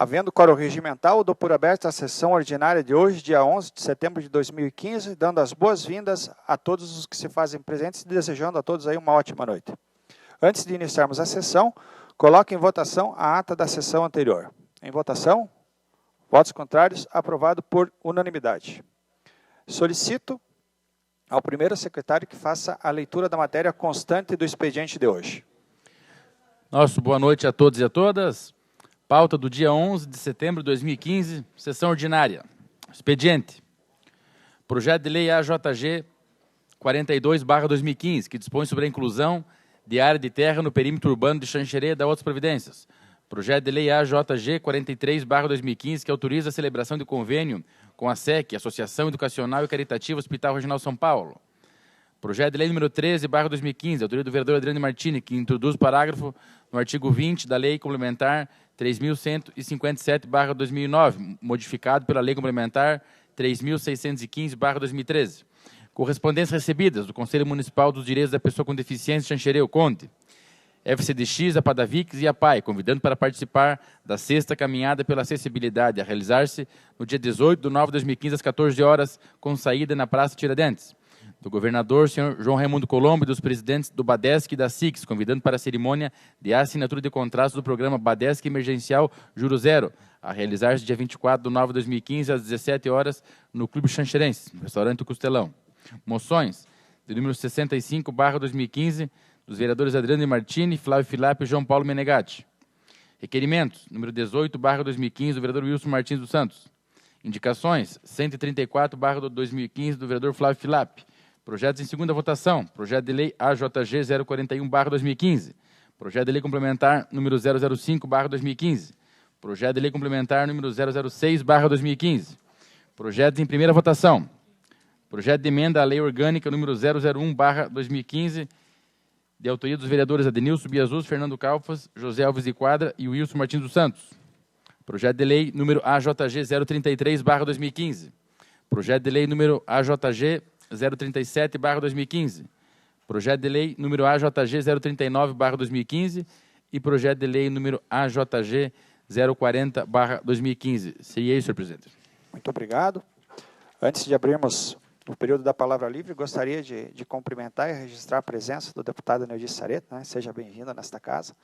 Havendo quórum regimental, dou por aberta a sessão ordinária de hoje, dia 11 de setembro de 2015, dando as boas-vindas a todos os que se fazem presentes e desejando a todos aí uma ótima noite. Antes de iniciarmos a sessão, coloque em votação a ata da sessão anterior. Em votação, votos contrários, aprovado por unanimidade. Solicito ao primeiro secretário que faça a leitura da matéria constante do expediente de hoje. Nosso boa noite a todos e a todas. Pauta do dia 11 de setembro de 2015, sessão ordinária. Expediente. Projeto de Lei AJG 42/2015, que dispõe sobre a inclusão de área de terra no perímetro urbano de Xanxerê da outras providências. Projeto de Lei AJG 43/2015, que autoriza a celebração de convênio com a SEC, Associação Educacional e Caritativa Hospital Regional São Paulo. Projeto de Lei número 13/2015, autoria do vereador Adriano Martini, que introduz o parágrafo no artigo 20 da Lei Complementar 3.157/2009, modificado pela Lei Complementar 3.615/2013. Correspondências recebidas do Conselho Municipal dos Direitos da Pessoa com Deficiência de Xanxerê, o CONDE, FCDX, a Padavix e a PAI, convidando para participar da sexta caminhada pela acessibilidade, a realizar-se no dia 18/9/2015, às 14 horas, com saída na Praça Tiradentes. Do governador, senhor João Raimundo Colombo, e dos presidentes do BADESC e da SIX, convidando para a cerimônia de assinatura de contratos do programa BADESC Emergencial Juro Zero, a realizar-se dia 24/9/2015, às 17 horas, no Clube Xanxerense, no restaurante Costelão. Moções de número 65/2015, dos vereadores Adriano Martini, Flávio Filap e João Paulo Menegatti. Requerimentos, número 18/2015, do vereador Wilson Martins dos Santos. Indicações, 134/2015, do vereador Flávio Filap. Projetos em segunda votação. Projeto de Lei AJG 041/2015. Projeto de Lei Complementar número 005/2015. Projeto de Lei Complementar número 006/2015. Projetos em primeira votação. Projeto de Emenda à Lei Orgânica número 001/2015, de autoria dos vereadores Adenilson Biazus, Fernando Calfas, José Alves de Quadra e Wilson Martins dos Santos. Projeto de Lei número AJG 033/2015. Projeto de Lei número AJG 037/2015. Projeto de Lei número AJG 039/2015 e Projeto de Lei número AJG 040/2015. Seria isso, senhor presidente. Muito obrigado. Antes de abrirmos o período da palavra livre, gostaria de cumprimentar e registrar a presença do deputado Neudi Sareta, né? Seja bem-vindo nesta casa.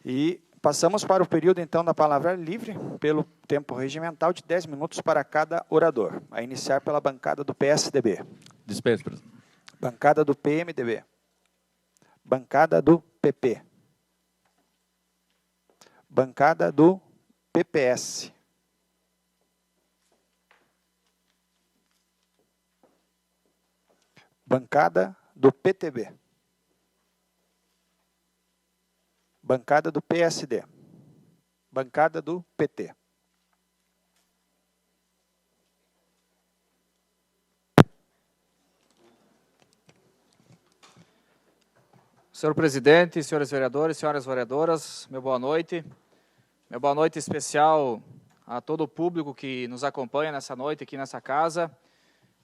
E passamos para o período, então, da palavra livre, pelo tempo regimental de 10 minutos para cada orador, a iniciar pela bancada do PSDB. Dispenso, presidente. Bancada do PMDB. Bancada do PP. Bancada do PPS. Bancada do PTB. Bancada do PSD. Bancada do PT. Senhor presidente, senhores vereadores, senhoras vereadoras, meu boa noite. Meu boa noite especial a todo o público que nos acompanha nessa noite aqui nessa casa.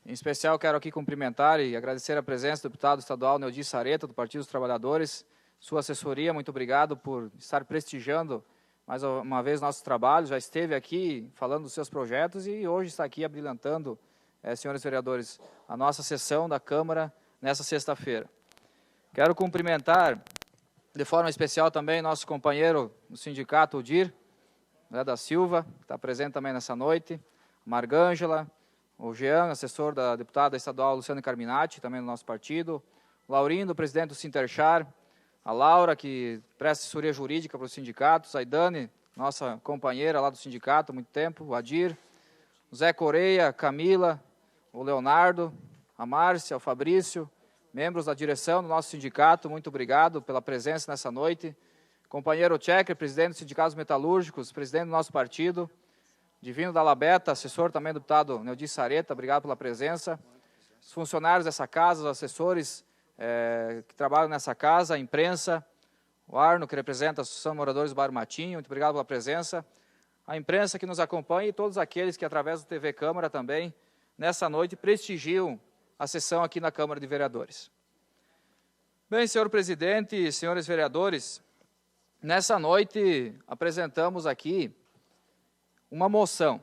Em especial, quero aqui cumprimentar e agradecer a presença do deputado estadual Neudi Sareta, do Partido dos Trabalhadores, sua assessoria, muito obrigado por estar prestigiando mais uma vez nosso trabalho. Já esteve aqui falando dos seus projetos e hoje está aqui abrilhantando, senhores vereadores, a nossa sessão da Câmara nessa sexta-feira. Quero cumprimentar de forma especial também nosso companheiro do sindicato, o DIR, da Silva, que está presente também nessa noite, Margângela, o Jean, assessor da deputada estadual Luciana Carminati, também do nosso partido, o Laurindo, presidente do Sinterchar, a Laura, que presta assessoria jurídica para os sindicatos, a Idane, nossa companheira lá do sindicato há muito tempo, o Adir, o Zé Coreia, a Camila, o Leonardo, a Márcia, o Fabrício, membros da direção do nosso sindicato, muito obrigado pela presença nessa noite. Companheiro Tchecker, presidente dos sindicatos metalúrgicos, presidente do nosso partido, Divino da Labeta, assessor também do deputado Neudi Sareta, obrigado pela presença. Os funcionários dessa casa, os assessores que trabalham nessa casa, a imprensa, o Arno, que representa a Associação de Moradores do Bairro Matinho, muito obrigado pela presença. A imprensa que nos acompanha e todos aqueles que, através do TV Câmara também, nessa noite, prestigiam a sessão aqui na Câmara de Vereadores. Bem, senhor presidente e senhores vereadores, nessa noite apresentamos aqui uma moção,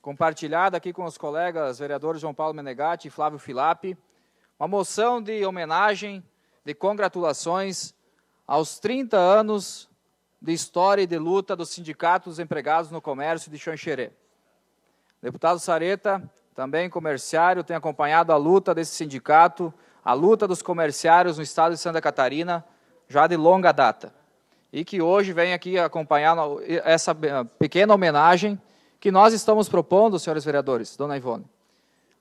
compartilhada aqui com os colegas vereadores João Paulo Menegatti e Flávio Filappi, uma moção de homenagem, de congratulações aos 30 anos de história e de luta dos sindicatos dos empregados no comércio de Xanxerê. O deputado Sareta, também comerciário, tem acompanhado a luta desse sindicato, a luta dos comerciários no estado de Santa Catarina, já de longa data. E que hoje vem aqui acompanhar essa pequena homenagem que nós estamos propondo, senhores vereadores, dona Ivone,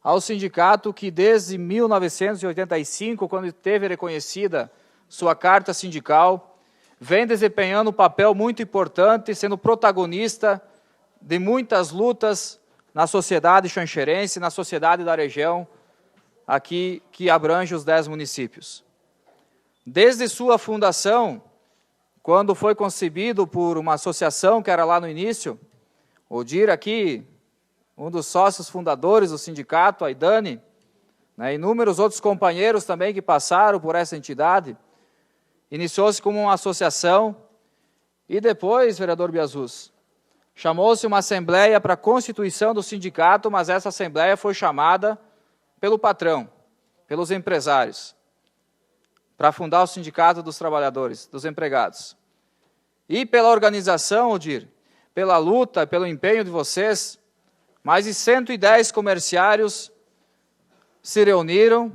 ao sindicato que desde 1985, quando teve reconhecida sua carta sindical, vem desempenhando um papel muito importante, sendo protagonista de muitas lutas na sociedade xanxerense, na sociedade da região, aqui que abrange os 10 municípios. Desde sua fundação, quando foi concebido por uma associação que era lá no início, o DIR aqui, um dos sócios fundadores do sindicato, a Idane, né, inúmeros outros companheiros também que passaram por essa entidade, iniciou-se como uma associação e depois, vereador Biazus, chamou-se uma assembleia para a constituição do sindicato, mas essa assembleia foi chamada pelo patrão, pelos empresários, para fundar o Sindicato dos Trabalhadores, dos Empregados. E pela organização, Odir, pela luta, pelo empenho de vocês, mais de 110 comerciários se reuniram,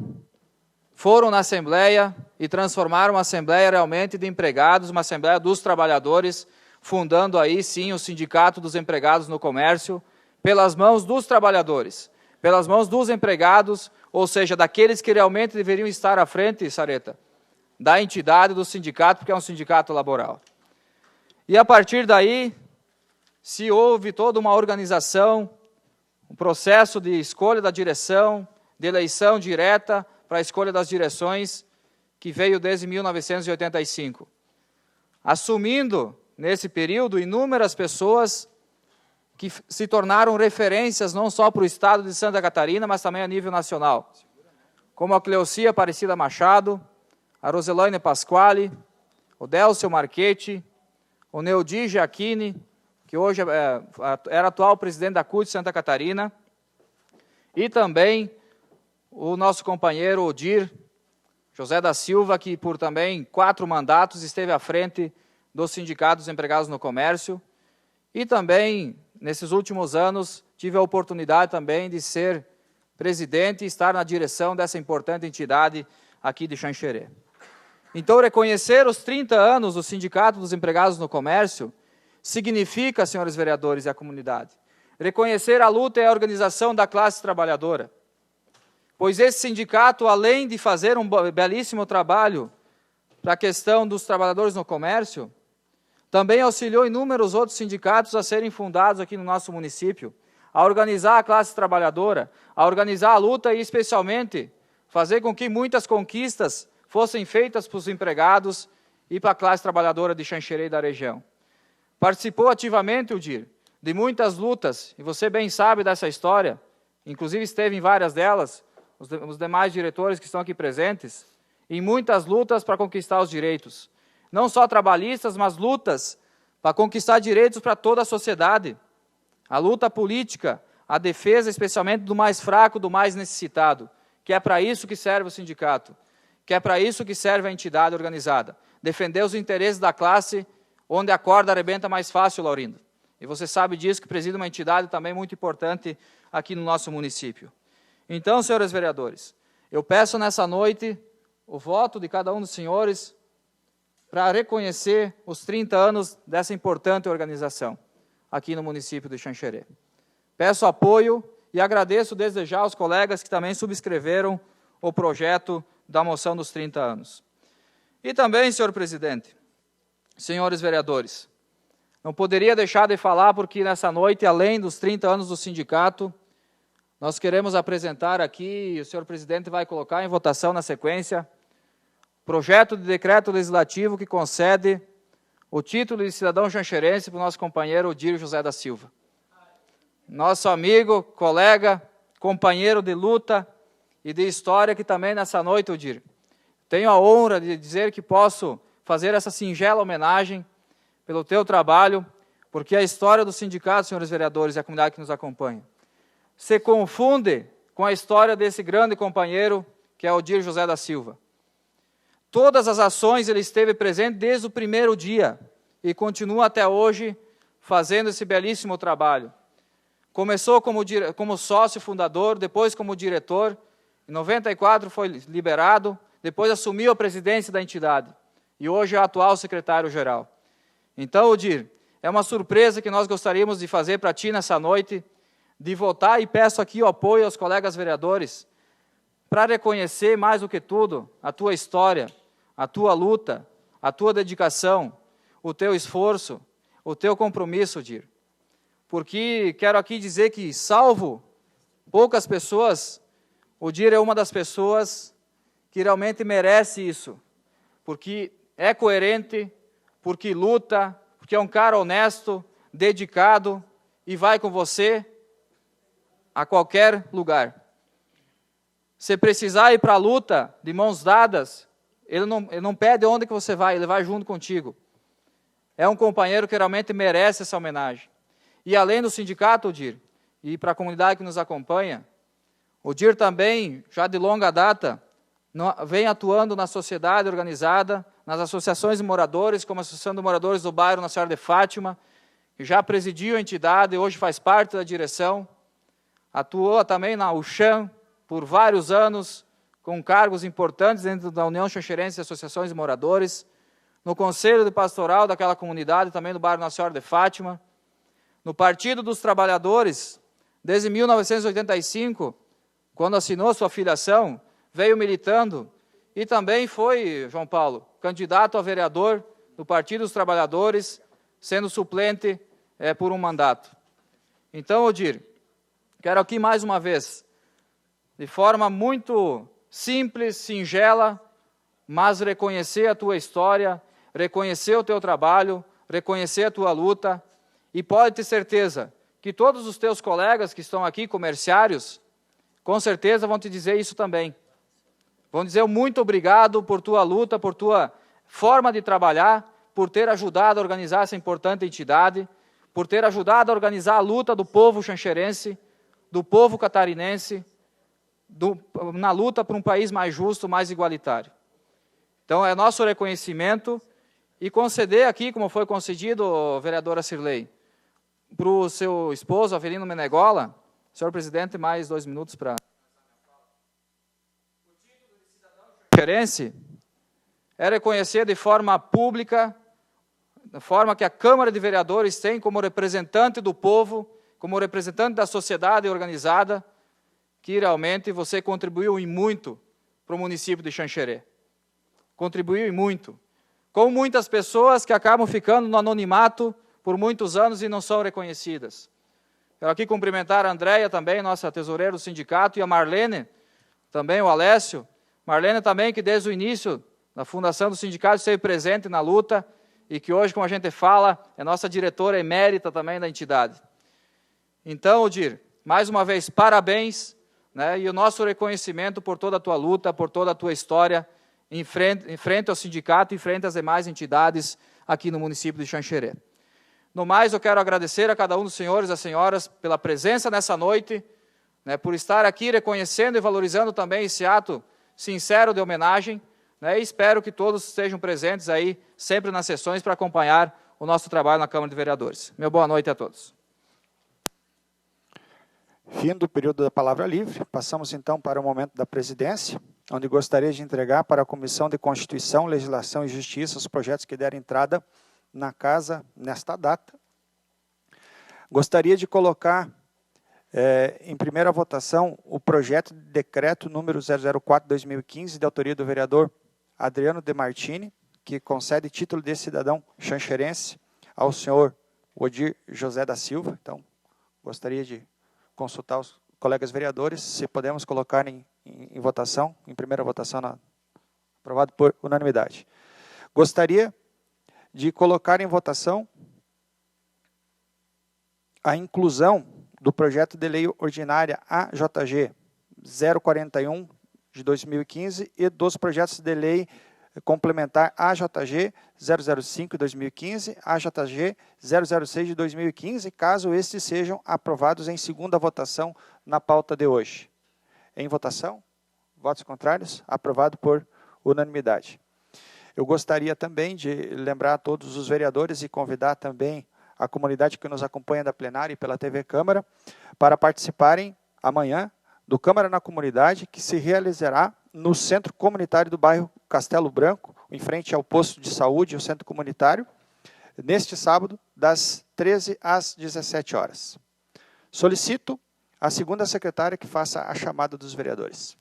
foram na Assembleia e transformaram a Assembleia realmente de empregados, uma Assembleia dos Trabalhadores, fundando aí sim o Sindicato dos Empregados no Comércio, pelas mãos dos trabalhadores, pelas mãos dos empregados, ou seja, daqueles que realmente deveriam estar à frente, Sareta, da entidade do sindicato, porque é um sindicato laboral. E a partir daí, se houve toda uma organização, um processo de escolha da direção, de eleição direta para a escolha das direções, que veio desde 1985. Assumindo, nesse período, inúmeras pessoas que se tornaram referências não só para o estado de Santa Catarina, mas também a nível nacional, como a Cleocia Aparecida Machado, a Roselaine Pasquale, o Délcio Marchetti, o Neudi Giacchini, que hoje era atual presidente da CUT de Santa Catarina, e também o nosso companheiro Odir José da Silva, que por também 4 mandatos esteve à frente do Sindicato dos Empregados no Comércio, e também, nesses últimos anos, tive a oportunidade também de ser presidente e estar na direção dessa importante entidade aqui de Xanxerê. Então, reconhecer os 30 anos do Sindicato dos Empregados no Comércio significa, senhores vereadores e a comunidade, reconhecer a luta e a organização da classe trabalhadora, pois esse sindicato, além de fazer um belíssimo trabalho para a questão dos trabalhadores no comércio, também auxiliou inúmeros outros sindicatos a serem fundados aqui no nosso município, a organizar a classe trabalhadora, a organizar a luta e, especialmente, fazer com que muitas conquistas fossem feitas para os empregados e para a classe trabalhadora de Xanxerê e da região. Participou ativamente, Odir, de muitas lutas, e você bem sabe dessa história, inclusive esteve em várias delas, os demais diretores que estão aqui presentes, em muitas lutas para conquistar os direitos, não só trabalhistas, mas lutas para conquistar direitos para toda a sociedade, a luta política, a defesa especialmente do mais fraco, do mais necessitado, que é para isso que serve o sindicato, que é para isso que serve a entidade organizada, defender os interesses da classe onde a corda arrebenta mais fácil, Laurindo. E você sabe disso, que preside uma entidade também muito importante aqui no nosso município. Então, senhores vereadores, eu peço nessa noite o voto de cada um dos senhores para reconhecer os 30 anos dessa importante organização aqui no município de Xanxerê. Peço apoio e agradeço desde já aos colegas que também subscreveram o projeto da moção dos 30 anos. E também, senhor presidente, senhores vereadores, não poderia deixar de falar porque nessa noite, além dos 30 anos do sindicato, nós queremos apresentar aqui, e o senhor presidente vai colocar em votação na sequência, projeto de decreto legislativo que concede o título de cidadão xanxerense para o nosso companheiro Odir José da Silva. Nosso amigo, colega, companheiro de luta e de história que também nessa noite, Odir, tenho a honra de dizer que posso fazer essa singela homenagem pelo teu trabalho, porque a história do sindicato, senhores vereadores, e a comunidade que nos acompanha, se confunde com a história desse grande companheiro, que é Odir José da Silva. Todas as ações ele esteve presente desde o primeiro dia e continua até hoje fazendo esse belíssimo trabalho. Começou como sócio fundador, depois como diretor, em 94 foi liberado, depois assumiu a presidência da entidade e hoje é o atual secretário-geral. Então, Odir, é uma surpresa que nós gostaríamos de fazer para ti nessa noite, de votar, e peço aqui o apoio aos colegas vereadores, para reconhecer mais do que tudo a tua história, a tua luta, a tua dedicação, o teu esforço, o teu compromisso, Odir. Porque quero aqui dizer que, salvo poucas pessoas, Odir é uma das pessoas que realmente merece isso, porque é coerente, porque luta, porque é um cara honesto, dedicado e vai com você a qualquer lugar. Se precisar ir para a luta de mãos dadas, ele não pede onde que você vai, ele vai junto contigo. É um companheiro que realmente merece essa homenagem. E além do sindicato, Odir, e para a comunidade que nos acompanha, Odir também, já de longa data, vem atuando na sociedade organizada, nas associações de moradores, como a Associação de Moradores do Bairro Nossa Senhora de Fátima, que já presidiu a entidade, hoje faz parte da direção. Atuou também na UCHAM por vários anos, com cargos importantes dentro da União Xanxerense de Associações de Moradores, no Conselho de Pastoral daquela comunidade, também do bairro Nossa Senhora de Fátima, no Partido dos Trabalhadores, desde 1985, quando assinou sua filiação, veio militando, e também foi, João Paulo, candidato a vereador do Partido dos Trabalhadores, sendo suplente por um mandato. Então, Odir, quero aqui mais uma vez, de forma muito simples, singela, mas reconhecer a tua história, reconhecer o teu trabalho, reconhecer a tua luta, e pode ter certeza que todos os teus colegas que estão aqui, comerciários, com certeza vão te dizer isso também. Vão dizer muito obrigado por tua luta, por tua forma de trabalhar, por ter ajudado a organizar essa importante entidade, por ter ajudado a organizar a luta do povo xanxerense, do povo catarinense, na luta por um país mais justo, mais igualitário. Então, é nosso reconhecimento e conceder aqui, como foi concedido, vereadora Cirlei, para o seu esposo, Avelino Menegola. Senhor presidente, mais 2 minutos para... O título de cidadão xanxerense é reconhecer de forma pública, da forma que a Câmara de Vereadores tem como representante do povo, como representante da sociedade organizada, que realmente você contribuiu em muito para o município de Xanxerê. Contribuiu em muito. Com muitas pessoas que acabam ficando no anonimato por muitos anos e não são reconhecidas. Quero aqui cumprimentar a Andréia também, nossa tesoureira do sindicato, e a Marlene, também o Alessio. Marlene também, que desde o início da fundação do sindicato esteve presente na luta e que hoje, como a gente fala, é nossa diretora emérita também da entidade. Então, Odir, mais uma vez, parabéns, né, e o nosso reconhecimento por toda a tua luta, por toda a tua história, em frente ao sindicato e em frente às demais entidades aqui no município de Xanxerê. No mais, eu quero agradecer a cada um dos senhores e as senhoras pela presença nessa noite, né, por estar aqui reconhecendo e valorizando também esse ato sincero de homenagem, né, e espero que todos estejam presentes aí, sempre nas sessões, para acompanhar o nosso trabalho na Câmara de Vereadores. Meu boa noite a todos. Fim do período da palavra livre, passamos então para o momento da presidência, onde gostaria de entregar para a Comissão de Constituição, Legislação e Justiça os projetos que deram entrada na casa nesta data. Gostaria de colocar em primeira votação o projeto de decreto número 004/2015, de autoria do vereador Adriano De Martini, que concede título de cidadão xanxerense ao senhor Odir José da Silva. Então, gostaria de consultar os colegas vereadores, se podemos colocar em votação, em primeira votação, aprovado por unanimidade. Gostaria de colocar em votação a inclusão do projeto de lei ordinária AJG 041 de 2015 e dos projetos de lei complementar AJG 005/2015, AJG 006/2015, caso estes sejam aprovados em segunda votação na pauta de hoje. Em votação? Votos contrários? Aprovado por unanimidade. Eu gostaria também de lembrar a todos os vereadores e convidar também a comunidade que nos acompanha da plenária e pela TV Câmara para participarem amanhã do Câmara na Comunidade, que se realizará no Centro Comunitário do bairro Castelo Branco, em frente ao posto de saúde, o Centro Comunitário, neste sábado, das 13 às 17 horas. Solicito a segunda secretária que faça a chamada dos vereadores.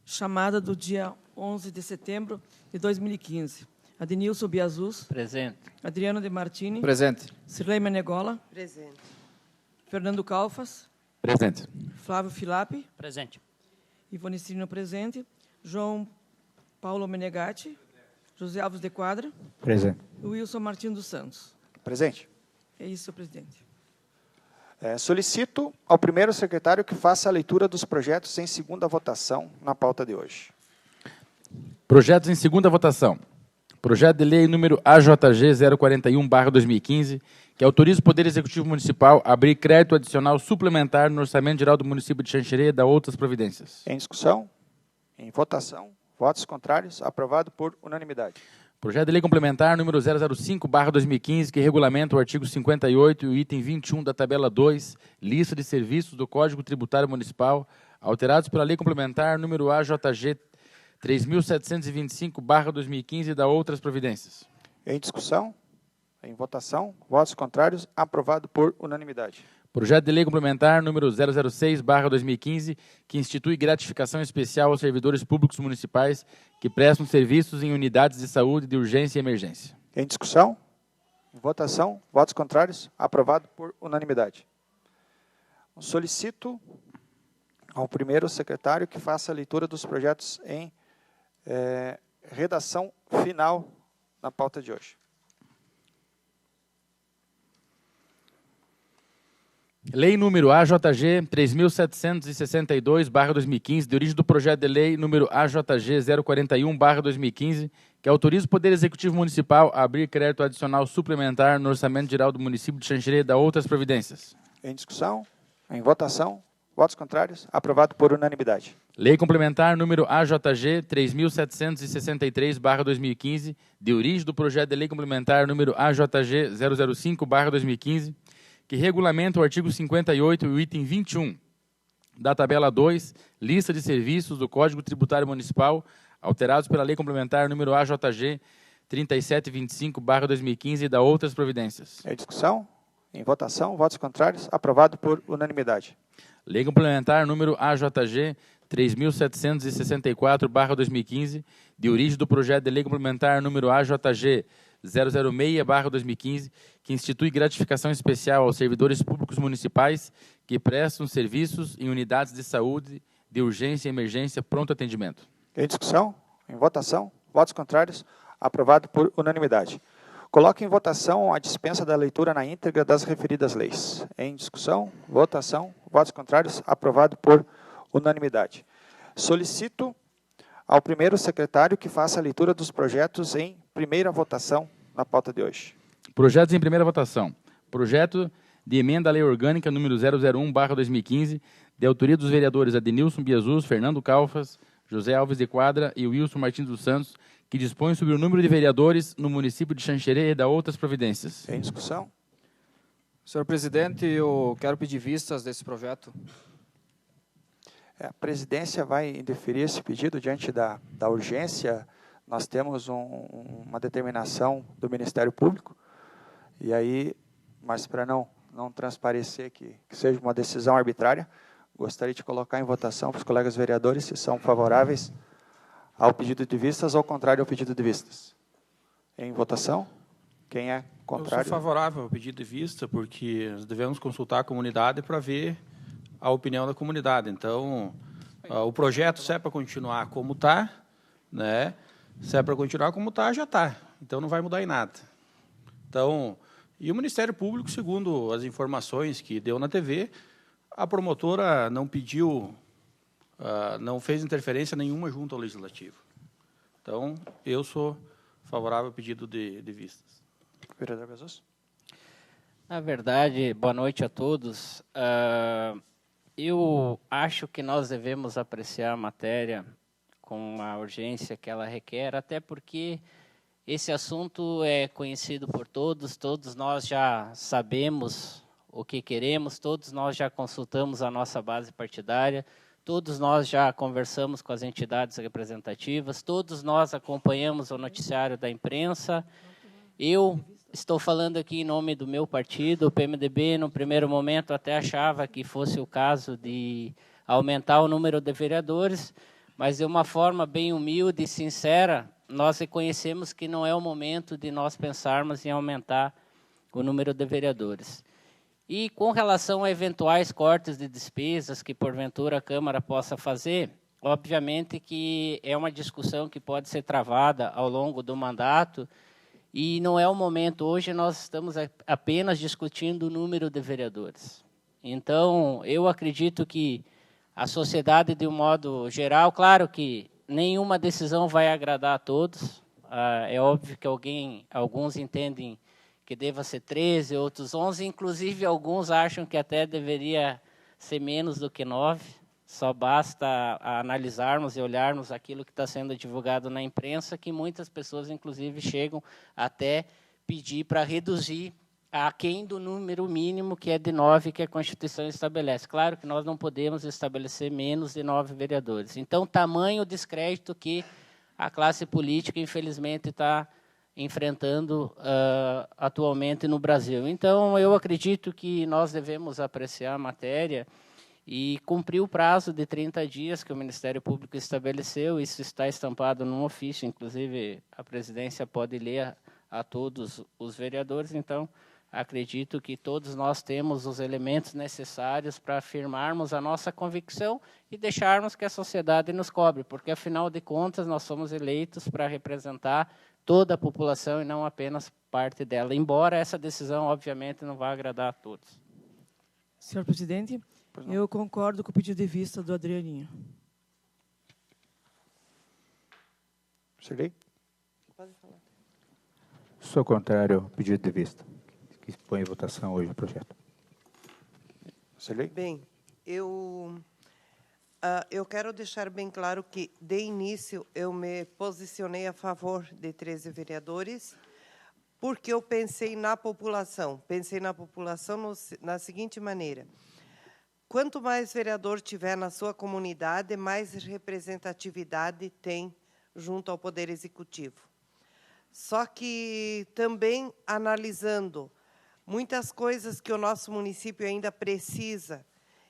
Chamada do dia 11 de setembro de 2015. Adenilson Biazus. Presente. Adriano de Martini. Presente. Sirlei Menegola. Presente. Fernando Calfas. Presente. Flávio Filapi. Presente. Ivone Cirino presente. João Paulo Menegatti. José Alves de Quadra. Presente. Wilson Martins dos Santos. Presente. É isso, senhor presidente. Solicito ao primeiro secretário que faça a leitura dos projetos em segunda votação na pauta de hoje. Projetos em segunda votação. Projeto de lei número AJG 041/2015, que autoriza o Poder Executivo Municipal a abrir crédito adicional suplementar no Orçamento Geral do município de Xanxerê e da outras providências. Em discussão? Em votação? Votos contrários? Aprovado por unanimidade. Projeto de lei complementar número 005/2015, que regulamenta o artigo 58 e o item 21 da tabela 2, lista de serviços do Código Tributário Municipal, alterados pela lei complementar número AJG 3.725/2015 e da outras providências. Em discussão? Em votação? Votos contrários? Aprovado por unanimidade. Projeto de lei complementar número 006/2015, que institui gratificação especial aos servidores públicos municipais que prestam serviços em unidades de saúde de urgência e emergência. Em discussão? Em votação? Votos contrários? Aprovado por unanimidade. Solicito ao primeiro secretário que faça a leitura dos projetos em redação final na pauta de hoje. Lei número AJG 3.762/2015, de origem do projeto de lei número AJG 041/2015, que autoriza o Poder Executivo Municipal a abrir crédito adicional suplementar no Orçamento Geral do município de Xanxerê e da outras providências. Em discussão? Em votação? Votos contrários? Aprovado por unanimidade. Lei complementar número AJG 3.763/2015, de origem do projeto de lei complementar número AJG 005/2015, que regulamenta o artigo 58 e o item 21 da tabela 2, lista de serviços do Código Tributário Municipal, alterados pela lei complementar número AJG 3725/2015 e da outras providências. Em discussão? Em votação? Votos contrários? Aprovado por unanimidade. Lei complementar número AJG 3.764/2015, de origem do projeto de lei complementar número AJG 006/2015, que institui gratificação especial aos servidores públicos municipais que prestam serviços em unidades de saúde de urgência e emergência pronto atendimento. Em discussão? Em votação? Votos contrários? Aprovado por unanimidade. Coloque em votação a dispensa da leitura na íntegra das referidas leis. Em discussão? Votação? Votos contrários? Aprovado por unanimidade. Solicito ao primeiro secretário que faça a leitura dos projetos em primeira votação na pauta de hoje. Projetos em primeira votação. Projeto de emenda à Lei Orgânica número 001/2015, de autoria dos vereadores Adenilson Biazus, Fernando Calfas, José Alves de Quadra e Wilson Martins dos Santos, que dispõe sobre o número de vereadores no município de Xanxerê e da outras providências. Em discussão? Senhor presidente, eu quero pedir vistas desse projeto. A presidência vai indeferir esse pedido diante da urgência. Nós temos uma determinação do Ministério Público, e aí, mas para não transparecer que seja uma decisão arbitrária, gostaria de colocar em votação para os colegas vereadores se são favoráveis ao pedido de vistas ou contrário ao pedido de vistas. Em votação, quem é contrário? Eu sou favorável ao pedido de vista, porque nós devemos consultar a comunidade para ver a opinião da comunidade. Então, o projeto, se é para continuar como está, né? Se é para continuar como está, já está. Então, não vai mudar em nada. Então, e o Ministério Público, segundo as informações que deu na TV, a promotora não pediu, não fez interferência nenhuma junto ao Legislativo. Então, eu sou favorável ao pedido de vistas. Vereador Gazoso. Na verdade, boa noite a todos. Eu acho que nós devemos apreciar a matéria com a urgência que ela requer, até porque esse assunto é conhecido por todos, todos nós já sabemos o que queremos, todos nós já consultamos a nossa base partidária, todos nós já conversamos com as entidades representativas, todos nós acompanhamos o noticiário da imprensa. Eu estou falando aqui em nome do meu partido, o PMDB. No primeiro momento até achava que fosse o caso de aumentar o número de vereadores, mas de uma forma bem humilde e sincera, nós reconhecemos que não é o momento de nós pensarmos em aumentar o número de vereadores. E com relação a eventuais cortes de despesas que porventura a Câmara possa fazer, obviamente que é uma discussão que pode ser travada ao longo do mandato, e não é o momento. Hoje nós estamos apenas discutindo o número de vereadores. Então, eu acredito que a sociedade, de um modo geral, claro que nenhuma decisão vai agradar a todos. É óbvio que alguns entendem que deva ser 13, outros 11, inclusive alguns acham que até deveria ser menos do que 9. Só basta analisarmos e olharmos aquilo que está sendo divulgado na imprensa, que muitas pessoas, inclusive, chegam até pedir para reduzir aquém do número mínimo, que é de 9, que a Constituição estabelece. Claro que nós não podemos estabelecer menos de 9 vereadores. Então, tamanho o descrédito que a classe política, infelizmente, está enfrentando atualmente no Brasil. Então, eu acredito que nós devemos apreciar a matéria e cumprir o prazo de 30 dias que o Ministério Público estabeleceu. Isso está estampado num ofício, inclusive a presidência pode ler a todos os vereadores. Então, acredito que todos nós temos os elementos necessários para afirmarmos a nossa convicção e deixarmos que a sociedade nos cobre, porque, afinal de contas, nós somos eleitos para representar toda a população e não apenas parte dela, embora essa decisão, obviamente, não vá agradar a todos. Senhor presidente, eu concordo com o pedido de vista do Adrianinho. Sirlei? Pode falar. Sou contrário ao pedido de vista, que põe em votação hoje o projeto. Sirlei? Bem, eu quero deixar bem claro que, de início, eu me posicionei a favor de 13 vereadores, porque eu pensei na população. Pensei na população na seguinte maneira: quanto mais vereador tiver na sua comunidade, mais representatividade tem junto ao Poder Executivo. Só que também analisando muitas coisas que o nosso município ainda precisa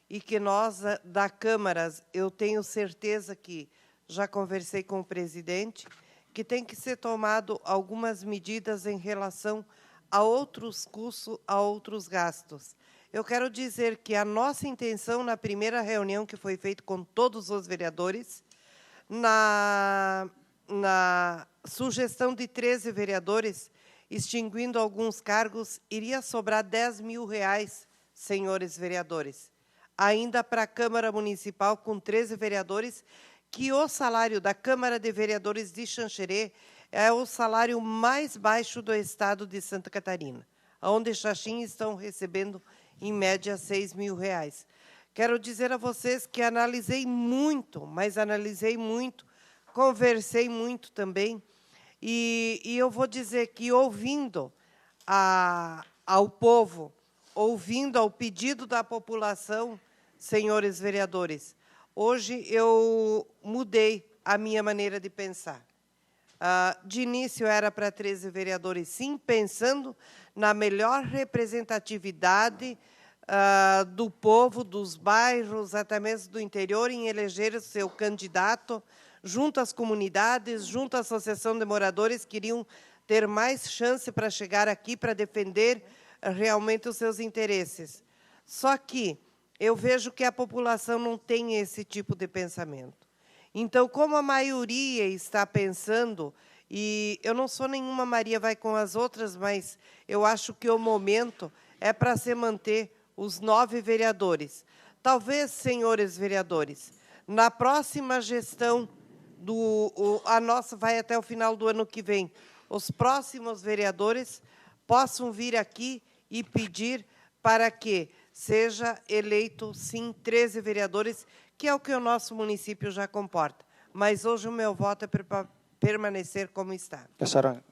e que nós, da Câmara, eu tenho certeza que já conversei com o presidente, que tem que ser tomado algumas medidas em relação a outros custos, a outros gastos. Eu quero dizer que a nossa intenção, na primeira reunião que foi feita com todos os vereadores, na sugestão de 13 vereadores, extinguindo alguns cargos, iria sobrar R$10 mil, senhores vereadores, ainda para a Câmara Municipal, com 13 vereadores, que o salário da Câmara de Vereadores de Xanxerê é o salário mais baixo do estado de Santa Catarina, onde Xaxim estão recebendo, em média, R$6 mil. Quero dizer a vocês que analisei muito, mas analisei muito, conversei muito também, e eu vou dizer que, ouvindo ao povo, ouvindo ao pedido da população, senhores vereadores, hoje eu mudei a minha maneira de pensar. De início era para 13 vereadores, sim, pensando na melhor representatividade do povo, dos bairros, até mesmo do interior, em eleger o seu candidato, junto às comunidades, junto à associação de moradores, que iriam ter mais chance para chegar aqui para defender realmente os seus interesses. Só que eu vejo que a população não tem esse tipo de pensamento. Então, como a maioria está pensando, e eu não sou nenhuma Maria vai com as outras, mas eu acho que o momento é para se manter os 9 vereadores. Talvez, senhores vereadores, na próxima gestão a nossa vai até o final do ano que vem, os próximos vereadores possam vir aqui e pedir para que seja eleito, sim, 13 vereadores, que é o que o nosso município já comporta. Mas hoje o meu voto é para permanecer como está. A senhora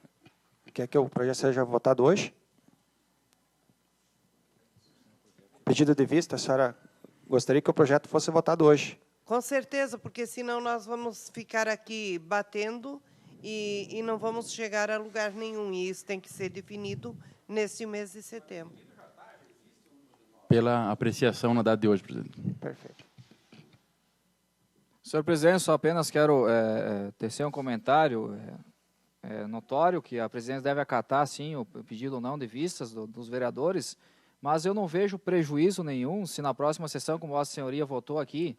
quer que o projeto seja votado hoje? Pedido de vista, a senhora gostaria que o projeto fosse votado hoje? Com certeza, porque senão nós vamos ficar aqui batendo e não vamos chegar a lugar nenhum. E isso tem que ser definido neste mês de setembro. Pela apreciação na data de hoje, presidente. Perfeito. Senhor presidente, só apenas quero tecer um comentário notório que a presidência deve acatar, sim, o pedido ou não de vistas dos vereadores, mas eu não vejo prejuízo nenhum se na próxima sessão, como Vossa Senhoria votou aqui,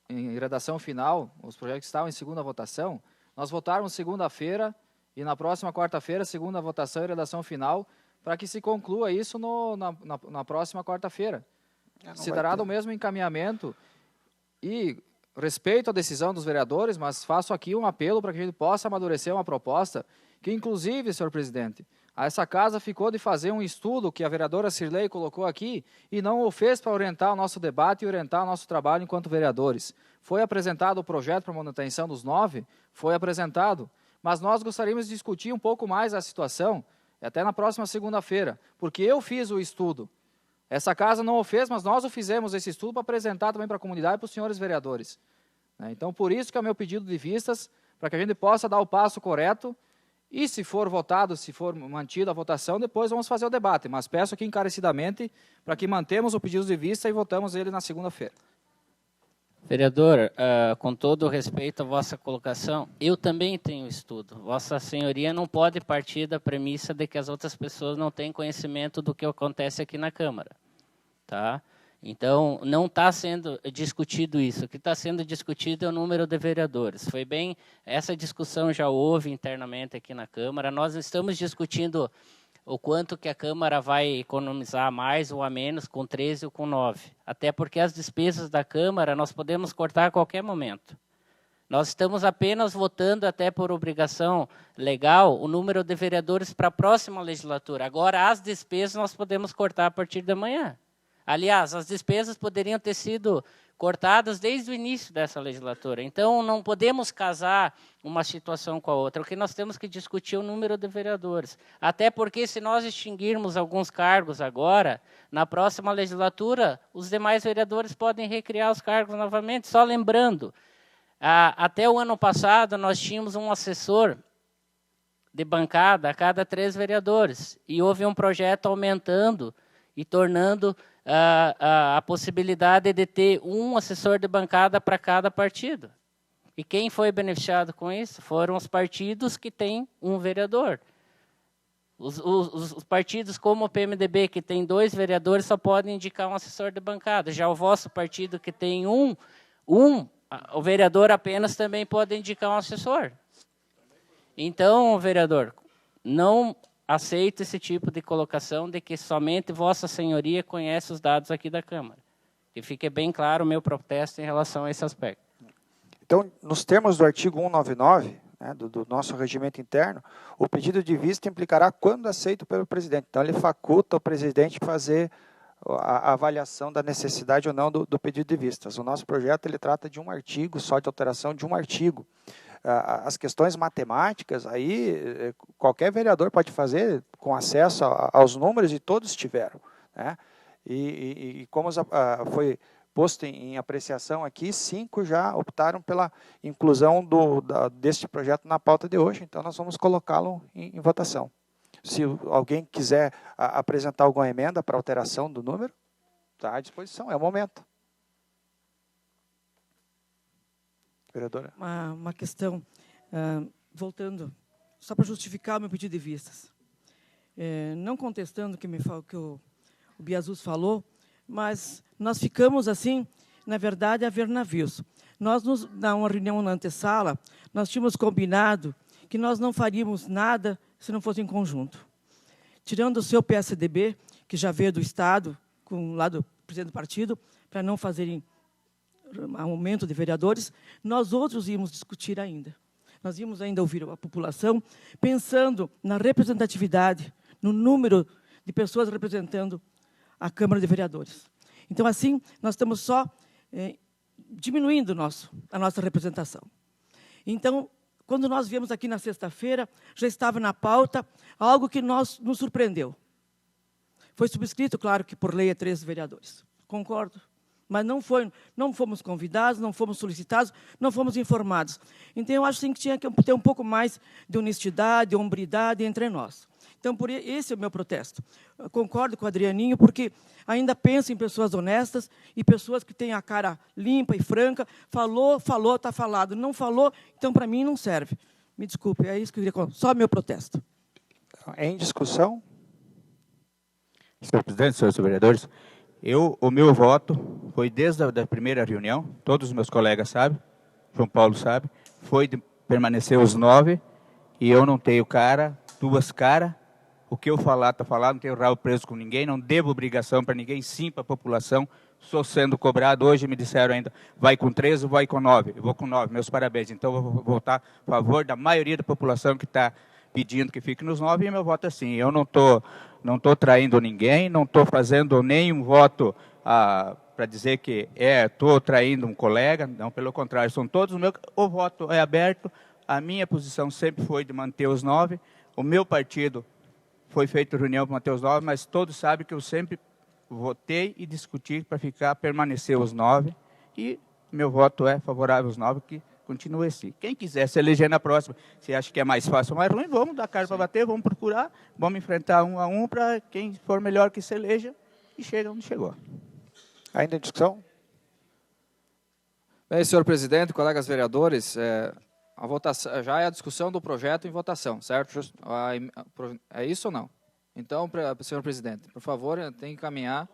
em redação final, os projetos que estavam em segunda votação, nós votarmos segunda-feira e na próxima quarta-feira, segunda votação e redação final, para que se conclua isso na próxima quarta-feira. Se dará do mesmo encaminhamento e respeito a decisão dos vereadores, mas faço aqui um apelo para que a gente possa amadurecer uma proposta que, inclusive, senhor presidente, essa casa ficou de fazer um estudo que a vereadora Cirlei colocou aqui e não o fez para orientar o nosso debate e orientar o nosso trabalho enquanto vereadores. Foi apresentado o projeto para manutenção dos 9, foi apresentado, mas nós gostaríamos de discutir um pouco mais a situação, até na próxima segunda-feira, porque eu fiz o estudo. Essa casa não o fez, mas nós o fizemos, esse estudo, para apresentar também para a comunidade e para os senhores vereadores. Então, por isso que é o meu pedido de vistas, para que a gente possa dar o passo correto, e se for votado, se for mantida a votação, depois vamos fazer o debate. Mas peço aqui encarecidamente para que mantemos o pedido de vista e votamos ele na segunda-feira. Vereador, com todo o respeito à vossa colocação, eu também tenho estudo. Vossa Senhoria não pode partir da premissa de que as outras pessoas não têm conhecimento do que acontece aqui na Câmara. Tá? Então, não está sendo discutido isso. O que está sendo discutido é o número de vereadores. Foi bem, essa discussão já houve internamente aqui na Câmara. Nós estamos discutindo o quanto que a Câmara vai economizar mais ou a menos com 13 ou com 9. Até porque as despesas da Câmara nós podemos cortar a qualquer momento. Nós estamos apenas votando, até por obrigação legal, o número de vereadores para a próxima legislatura. Agora, as despesas nós podemos cortar a partir da manhã. Aliás, as despesas poderiam ter sido cortadas desde o início dessa legislatura. Então, não podemos casar uma situação com a outra. O que nós temos que discutir é o número de vereadores. Até porque, se nós extinguirmos alguns cargos agora, na próxima legislatura, os demais vereadores podem recriar os cargos novamente. Só lembrando, até o ano passado, nós tínhamos um assessor de bancada a cada 3 vereadores. E houve um projeto aumentando e tornando a possibilidade de ter um assessor de bancada para cada partido. E quem foi beneficiado com isso? Foram os partidos que têm um vereador. Os partidos como o PMDB, que tem 2 vereadores, só podem indicar um assessor de bancada. Já o vosso partido, que tem o vereador apenas também pode indicar um assessor. Então, vereador, não aceito esse tipo de colocação de que somente Vossa Senhoria conhece os dados aqui da Câmara. Que fique bem claro o meu protesto em relação a esse aspecto. Então, nos termos do artigo 199, né, do nosso regimento interno, o pedido de vista implicará quando aceito pelo presidente. Então, ele faculta o presidente fazer a avaliação da necessidade ou não do pedido de vistas. O nosso projeto ele trata de um artigo, só de alteração de um artigo. As questões matemáticas, aí qualquer vereador pode fazer com acesso aos números e todos tiveram. Né? E como foi posto em apreciação aqui, 5 já optaram pela inclusão deste projeto na pauta de hoje, então nós vamos colocá-lo em votação. Se alguém quiser apresentar alguma emenda para alteração do número, está à disposição, é o momento. Vereadora. Uma questão, voltando, só para justificar o meu pedido de vistas. Não contestando o que o Biasus falou, mas nós ficamos assim, na verdade, a ver navios. Nós, numa reunião na antessala, nós tínhamos combinado que nós não faríamos nada se não fosse em conjunto. Tirando o seu PSDB, que já veio do Estado, lá do presidente do partido, para não fazerem aumento de vereadores, nós outros íamos discutir ainda. Nós íamos ainda ouvir a população, pensando na representatividade, no número de pessoas representando a Câmara de Vereadores. Então, assim, nós estamos só diminuindo a nossa representação. Então, quando nós viemos aqui na sexta-feira, já estava na pauta algo que nos surpreendeu. Foi subscrito, claro, que por lei é 13 vereadores. Concordo. Mas não fomos convidados, não fomos solicitados, não fomos informados. Então, eu acho sim, que tinha que ter um pouco mais de honestidade, de hombridade entre nós. Então, esse é o meu protesto. Eu concordo com o Adrianinho, porque ainda penso em pessoas honestas e pessoas que têm a cara limpa e franca. Falou, está falado. Não falou, então, para mim, não serve. Me desculpe, é isso que eu queria contar. Só meu protesto. Em discussão? Senhor presidente, senhores vereadores, o meu voto foi desde a primeira reunião, todos os meus colegas sabem, João Paulo sabe, foi de permanecer os 9, e eu não tenho duas caras, o que eu falar, está falado, não tenho rabo preso com ninguém, não devo obrigação para ninguém, sim para a população, estou sendo cobrado, hoje me disseram ainda, vai com 13 ou vai com 9, eu vou com 9, meus parabéns, então eu vou votar a favor da maioria da população que está pedindo que fique nos 9, e meu voto é sim, eu não estou traindo ninguém, não estou fazendo nenhum voto para dizer que estou traindo um colega, não, pelo contrário, são todos os meus, o voto é aberto, a minha posição sempre foi de manter os 9, o meu partido foi feita reunião para manter os 9, mas todos sabem que eu sempre votei e discuti para permanecer os 9, e meu voto é favorável aos 9, que continue assim. Quem quiser se eleger na próxima, se acha que é mais fácil ou mais ruim, vamos dar cara para bater, vamos procurar, vamos enfrentar um a um para quem for melhor que se eleja e chega onde chegou. Ainda em discussão? Bem, senhor presidente, colegas vereadores, a votação, já é a discussão do projeto em votação, certo? É isso ou não? Então, senhor presidente, por favor, tem que caminhar.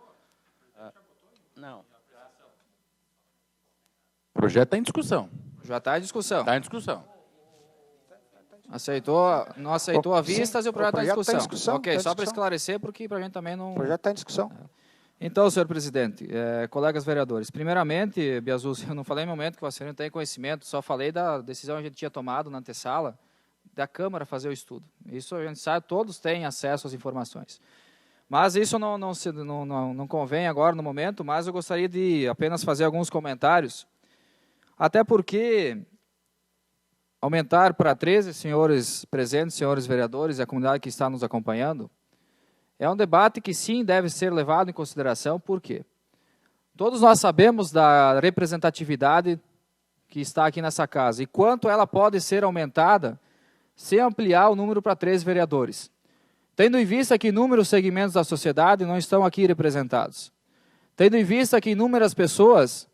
Não. O projeto está em discussão. Já está em discussão. Está em discussão. Não aceitou a vistas e o projeto está em discussão. Ok, só para discussão. esclarecer, porque para a gente também não... O projeto está em discussão. Então, senhor presidente, colegas vereadores, primeiramente, Biasus, eu não falei em momento que você não tem conhecimento, só falei da decisão que a gente tinha tomado na antessala da Câmara fazer o estudo. Isso a gente sabe, todos têm acesso às informações. Mas isso não convém agora no momento, mas eu gostaria de apenas fazer alguns comentários. Até porque aumentar para 13 senhores presentes, senhores vereadores e a comunidade que está nos acompanhando, é um debate que sim deve ser levado em consideração, por quê? Todos nós sabemos da representatividade que está aqui nessa casa e quanto ela pode ser aumentada se ampliar o número para 13 vereadores. Tendo em vista que inúmeros segmentos da sociedade não estão aqui representados. Tendo em vista que inúmeras pessoas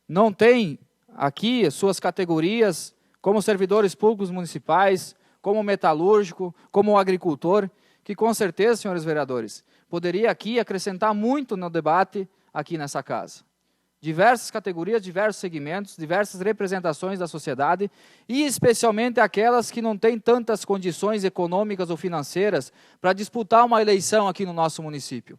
não têm aqui suas categorias como servidores públicos municipais, como metalúrgico, como agricultor, que com certeza, senhores vereadores, poderia aqui acrescentar muito no debate aqui nessa casa. Diversas categorias, diversos segmentos, diversas representações da sociedade e especialmente aquelas que não têm tantas condições econômicas ou financeiras para disputar uma eleição aqui no nosso município.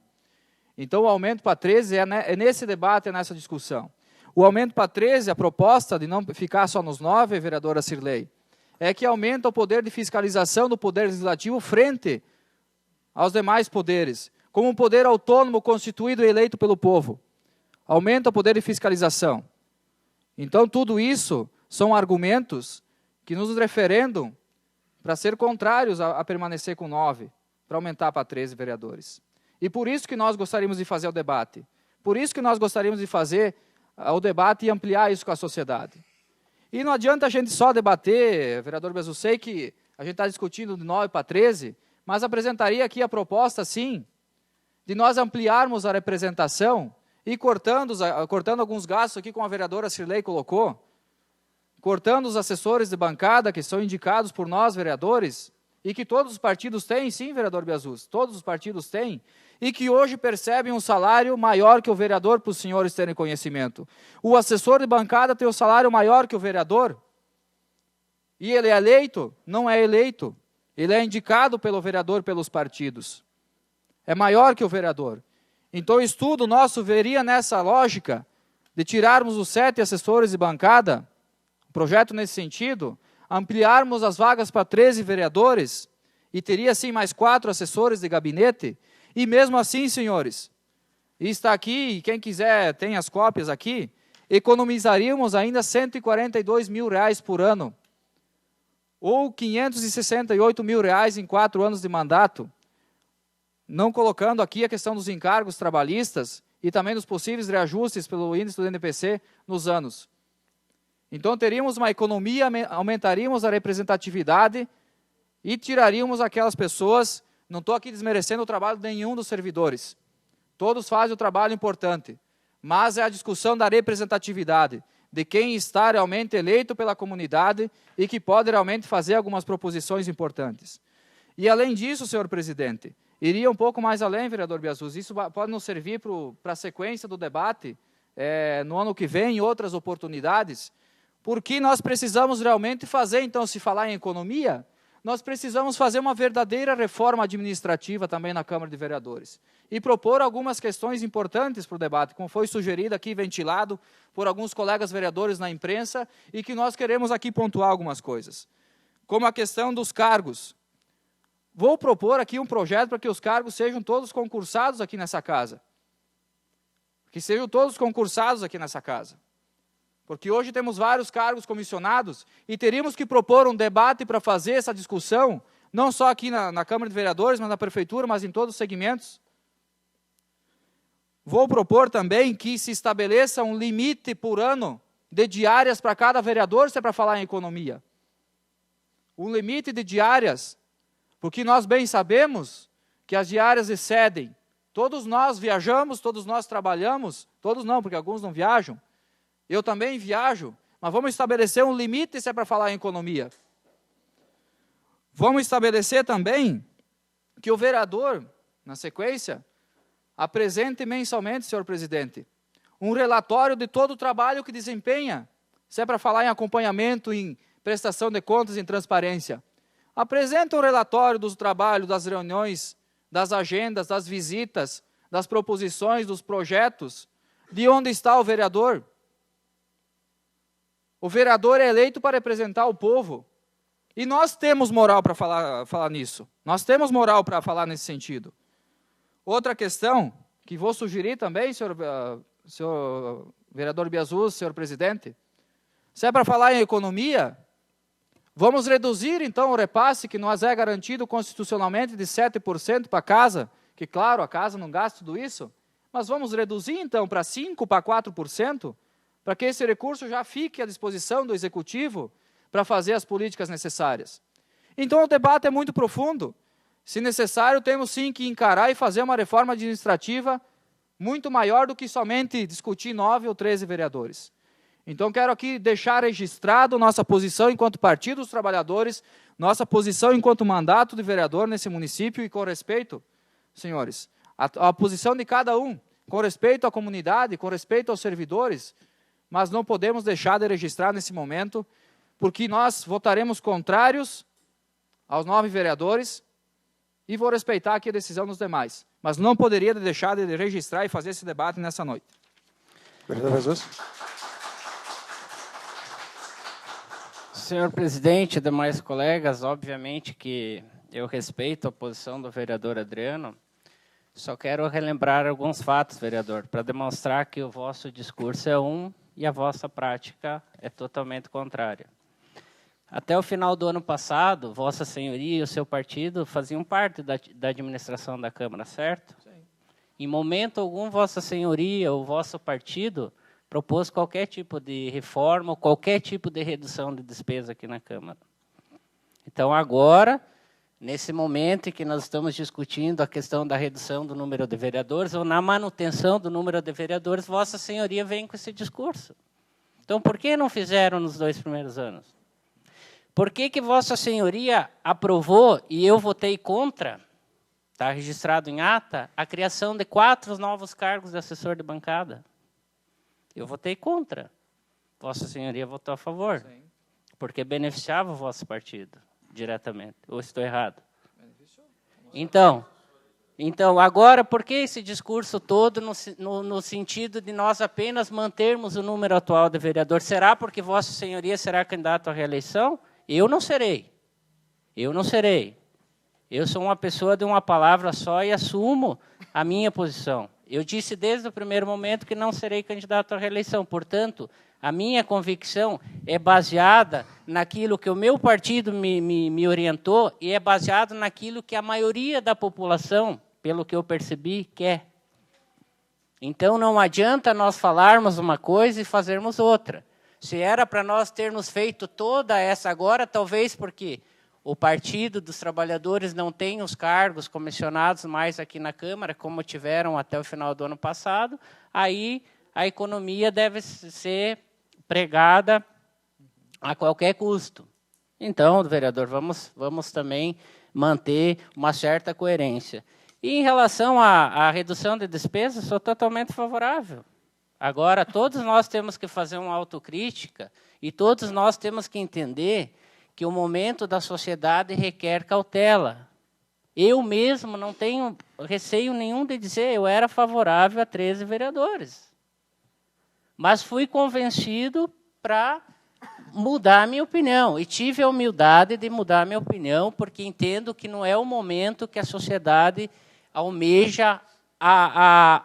Então, o aumento para 13 é nesse debate, é nessa discussão. O aumento para 13, a proposta de não ficar só nos 9, vereadora Cirlei, é que aumenta o poder de fiscalização do Poder Legislativo frente aos demais poderes, como um poder autônomo constituído e eleito pelo povo. Aumenta o poder de fiscalização. Então, tudo isso são argumentos que nos referendam para ser contrários a permanecer com 9, para aumentar para 13 vereadores. E por isso que nós gostaríamos de fazer o debate. Por isso que nós gostaríamos de fazer o debate e ampliar isso com a sociedade. E não adianta a gente só debater, vereador Bezu, sei que a gente está discutindo de 9 para 13, mas apresentaria aqui a proposta, sim, de nós ampliarmos a representação e cortando alguns gastos aqui, como a vereadora Cirlei colocou, cortando os assessores de bancada que são indicados por nós, vereadores, e que todos os partidos têm, sim, vereador Biasus, todos os partidos têm, e que hoje percebem um salário maior que o vereador, para os senhores terem conhecimento. O assessor de bancada tem um salário maior que o vereador, e ele é eleito? Não é eleito. Ele é indicado pelo vereador, pelos partidos. É maior que o vereador. Então, o estudo nosso veria nessa lógica de tirarmos os 7 assessores de bancada, um projeto nesse sentido, ampliarmos as vagas para 13 vereadores, e teria, sim, mais 4 assessores de gabinete, e mesmo assim, senhores, e está aqui, e quem quiser tem as cópias aqui, economizaríamos ainda R$ 142 mil por ano, ou R$ 568 mil em 4 anos de mandato, não colocando aqui a questão dos encargos trabalhistas e também dos possíveis reajustes pelo índice do INPC nos anos. Então, teríamos uma economia, aumentaríamos a representatividade e tiraríamos aquelas pessoas, não estou aqui desmerecendo o trabalho de nenhum dos servidores, todos fazem o trabalho importante, mas é a discussão da representatividade, de quem está realmente eleito pela comunidade e que pode realmente fazer algumas proposições importantes. E, além disso, senhor presidente, iria um pouco mais além, vereador Biazuz, isso pode nos servir para a sequência do debate no ano que vem, em outras oportunidades, porque nós precisamos realmente fazer, então, se falar em economia, nós precisamos fazer uma verdadeira reforma administrativa também na Câmara de Vereadores e propor algumas questões importantes para o debate, como foi sugerido aqui, ventilado por alguns colegas vereadores na imprensa e que nós queremos aqui pontuar algumas coisas, como a questão dos cargos. Vou propor aqui um projeto para que os cargos sejam todos concursados aqui nessa casa. Que sejam todos concursados aqui nessa casa. Porque hoje temos vários cargos comissionados e teríamos que propor um debate para fazer essa discussão, não só aqui na Câmara de Vereadores, mas na Prefeitura, mas em todos os segmentos. Vou propor também que se estabeleça um limite por ano de diárias para cada vereador, se é para falar em economia. Um limite de diárias, porque nós bem sabemos que as diárias excedem. Todos nós viajamos, todos nós trabalhamos, todos não, porque alguns não viajam. Eu também viajo, mas vamos estabelecer um limite se é para falar em economia. Vamos estabelecer também que o vereador, na sequência, apresente mensalmente, senhor presidente, um relatório de todo o trabalho que desempenha, se é para falar em acompanhamento, em prestação de contas, em transparência. Apresente um relatório do trabalho, das reuniões, das agendas, das visitas, das proposições, dos projetos, de onde está o vereador. O vereador é eleito para representar o povo. E nós temos moral para falar nisso. Nós temos moral para falar nesse sentido. Outra questão, que vou sugerir também, senhor vereador Biazuz, senhor presidente, se é para falar em economia, vamos reduzir, então, o repasse que nós é garantido constitucionalmente de 7% para a casa, que, claro, a casa não gasta tudo isso, mas vamos reduzir, então, para 5%, para 4%, para que esse recurso já fique à disposição do Executivo para fazer as políticas necessárias. Então, o debate é muito profundo. Se necessário, temos sim que encarar e fazer uma reforma administrativa muito maior do que somente discutir 9 ou 13 vereadores. Então, quero aqui deixar registrado nossa posição enquanto Partido dos Trabalhadores, nossa posição enquanto mandato de vereador nesse município e com respeito, senhores, a posição de cada um, com respeito à comunidade, com respeito aos servidores, mas não podemos deixar de registrar nesse momento, porque nós votaremos contrários aos 9 vereadores e vou respeitar aqui a decisão dos demais, mas não poderia deixar de registrar e fazer esse debate nessa noite. Vereador Jesus. Senhor presidente, demais colegas, obviamente que eu respeito a posição do vereador Adriano, só quero relembrar alguns fatos, vereador, para demonstrar que o vosso discurso é um e a vossa prática é totalmente contrária. Até o final do ano passado, Vossa Senhoria e o seu partido faziam parte da administração da Câmara, certo? Sim. Em momento algum, Vossa Senhoria ou vosso partido propôs qualquer tipo de reforma ou qualquer tipo de redução de despesa aqui na Câmara. Então, agora, nesse momento em que nós estamos discutindo a questão da redução do número de vereadores ou na manutenção do número de vereadores, Vossa Senhoria vem com esse discurso. Então, por que não fizeram nos 2 primeiros anos? Por que Vossa Senhoria aprovou, e eu votei contra, está registrado em ata, a criação de 4 novos cargos de assessor de bancada? Eu votei contra. Vossa Senhoria votou a favor. Sim. Porque beneficiava o vosso partido diretamente. Ou estou errado? Beneficiou. Então, Então, agora, por que esse discurso todo no sentido de nós apenas mantermos o número atual de vereadores? Será porque Vossa Senhoria será candidato à reeleição? Eu não serei. Eu não serei. Eu sou uma pessoa de uma palavra só e assumo a minha posição. Eu disse desde o primeiro momento que não serei candidato à reeleição. Portanto, a minha convicção é baseada naquilo que o meu partido me orientou e é baseado naquilo que a maioria da população, pelo que eu percebi, quer. Então, não adianta nós falarmos uma coisa e fazermos outra. Se era para nós termos feito toda essa agora, talvez porque o Partido dos Trabalhadores não tem os cargos comissionados mais aqui na Câmara, como tiveram até o final do ano passado, aí a economia deve ser pregada a qualquer custo. Então, vereador, vamos também manter uma certa coerência. E em relação à redução de despesas, sou totalmente favorável. Agora, todos nós temos que fazer uma autocrítica e todos nós temos que entender que o momento da sociedade requer cautela. Eu mesmo não tenho receio nenhum de dizer eu era favorável a 13 vereadores. Mas fui convencido para mudar a minha opinião. E tive a humildade de mudar a minha opinião, porque entendo que não é o momento que a sociedade almeja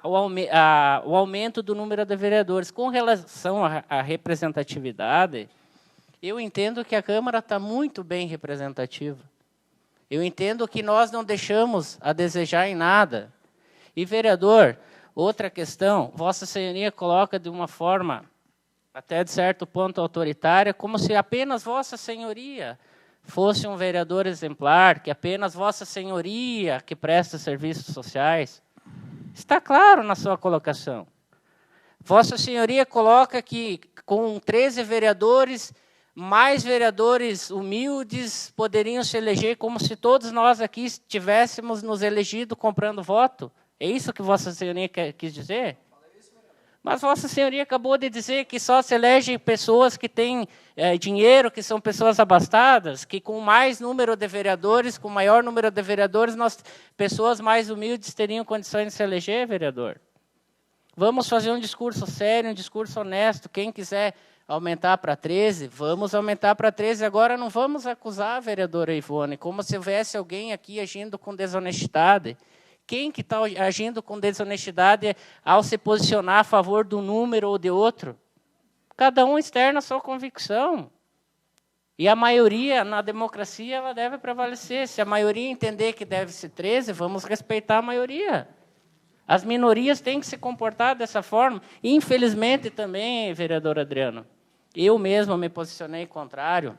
o aumento do número de vereadores. Com relação à representatividade, eu entendo que a Câmara está muito bem representativa. Eu entendo que nós não deixamos a desejar em nada. E, vereador, outra questão, Vossa Senhoria coloca de uma forma, até de certo ponto autoritária, como se apenas Vossa Senhoria fosse um vereador exemplar, que apenas Vossa Senhoria que presta serviços sociais. Está claro na sua colocação. Vossa Senhoria coloca que com 13 vereadores, mais vereadores humildes poderiam se eleger como se todos nós aqui tivéssemos nos elegido comprando voto. É isso que Vossa Senhoria quis dizer? Mas Vossa Senhoria acabou de dizer que só se elegem pessoas que têm dinheiro, que são pessoas abastadas, que com mais número de vereadores, com maior número de vereadores, pessoas mais humildes teriam condições de se eleger, vereador. Vamos fazer um discurso sério, um discurso honesto. Quem quiser aumentar para 13, vamos aumentar para 13. Agora não vamos acusar a vereadora Ivone, como se houvesse alguém aqui agindo com desonestidade. Quem que está agindo com desonestidade ao se posicionar a favor de um número ou de outro? Cada um externa a sua convicção. E a maioria, na democracia, ela deve prevalecer. Se a maioria entender que deve ser 13, vamos respeitar a maioria. As minorias têm que se comportar dessa forma. Infelizmente também, vereador Adriano, eu mesmo me posicionei contrário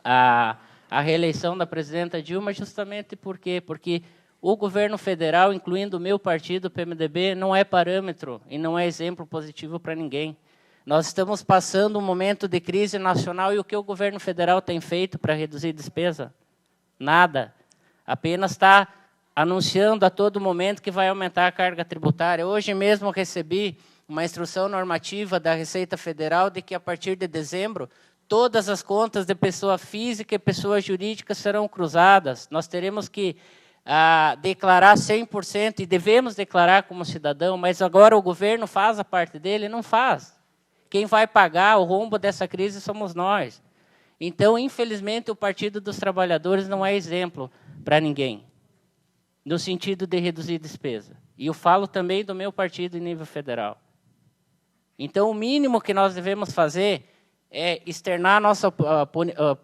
à reeleição da presidenta Dilma, justamente por quê? Porque o governo federal, incluindo o meu partido, o PMDB, não é parâmetro e não é exemplo positivo para ninguém. Nós estamos passando um momento de crise nacional e o que o governo federal tem feito para reduzir despesa? Nada. Apenas está anunciando a todo momento que vai aumentar a carga tributária. Hoje mesmo recebi uma instrução normativa da Receita Federal de que a partir de dezembro todas as contas de pessoa física e pessoa jurídica serão cruzadas. Nós teremos que declarar 100% e devemos declarar como cidadão, mas agora o governo faz a parte dele? Não faz. Quem vai pagar o rombo dessa crise somos nós. Então, infelizmente, o Partido dos Trabalhadores não é exemplo para ninguém, no sentido de reduzir despesa. E eu falo também do meu partido em nível federal. Então, o mínimo que nós devemos fazer é externar a nossa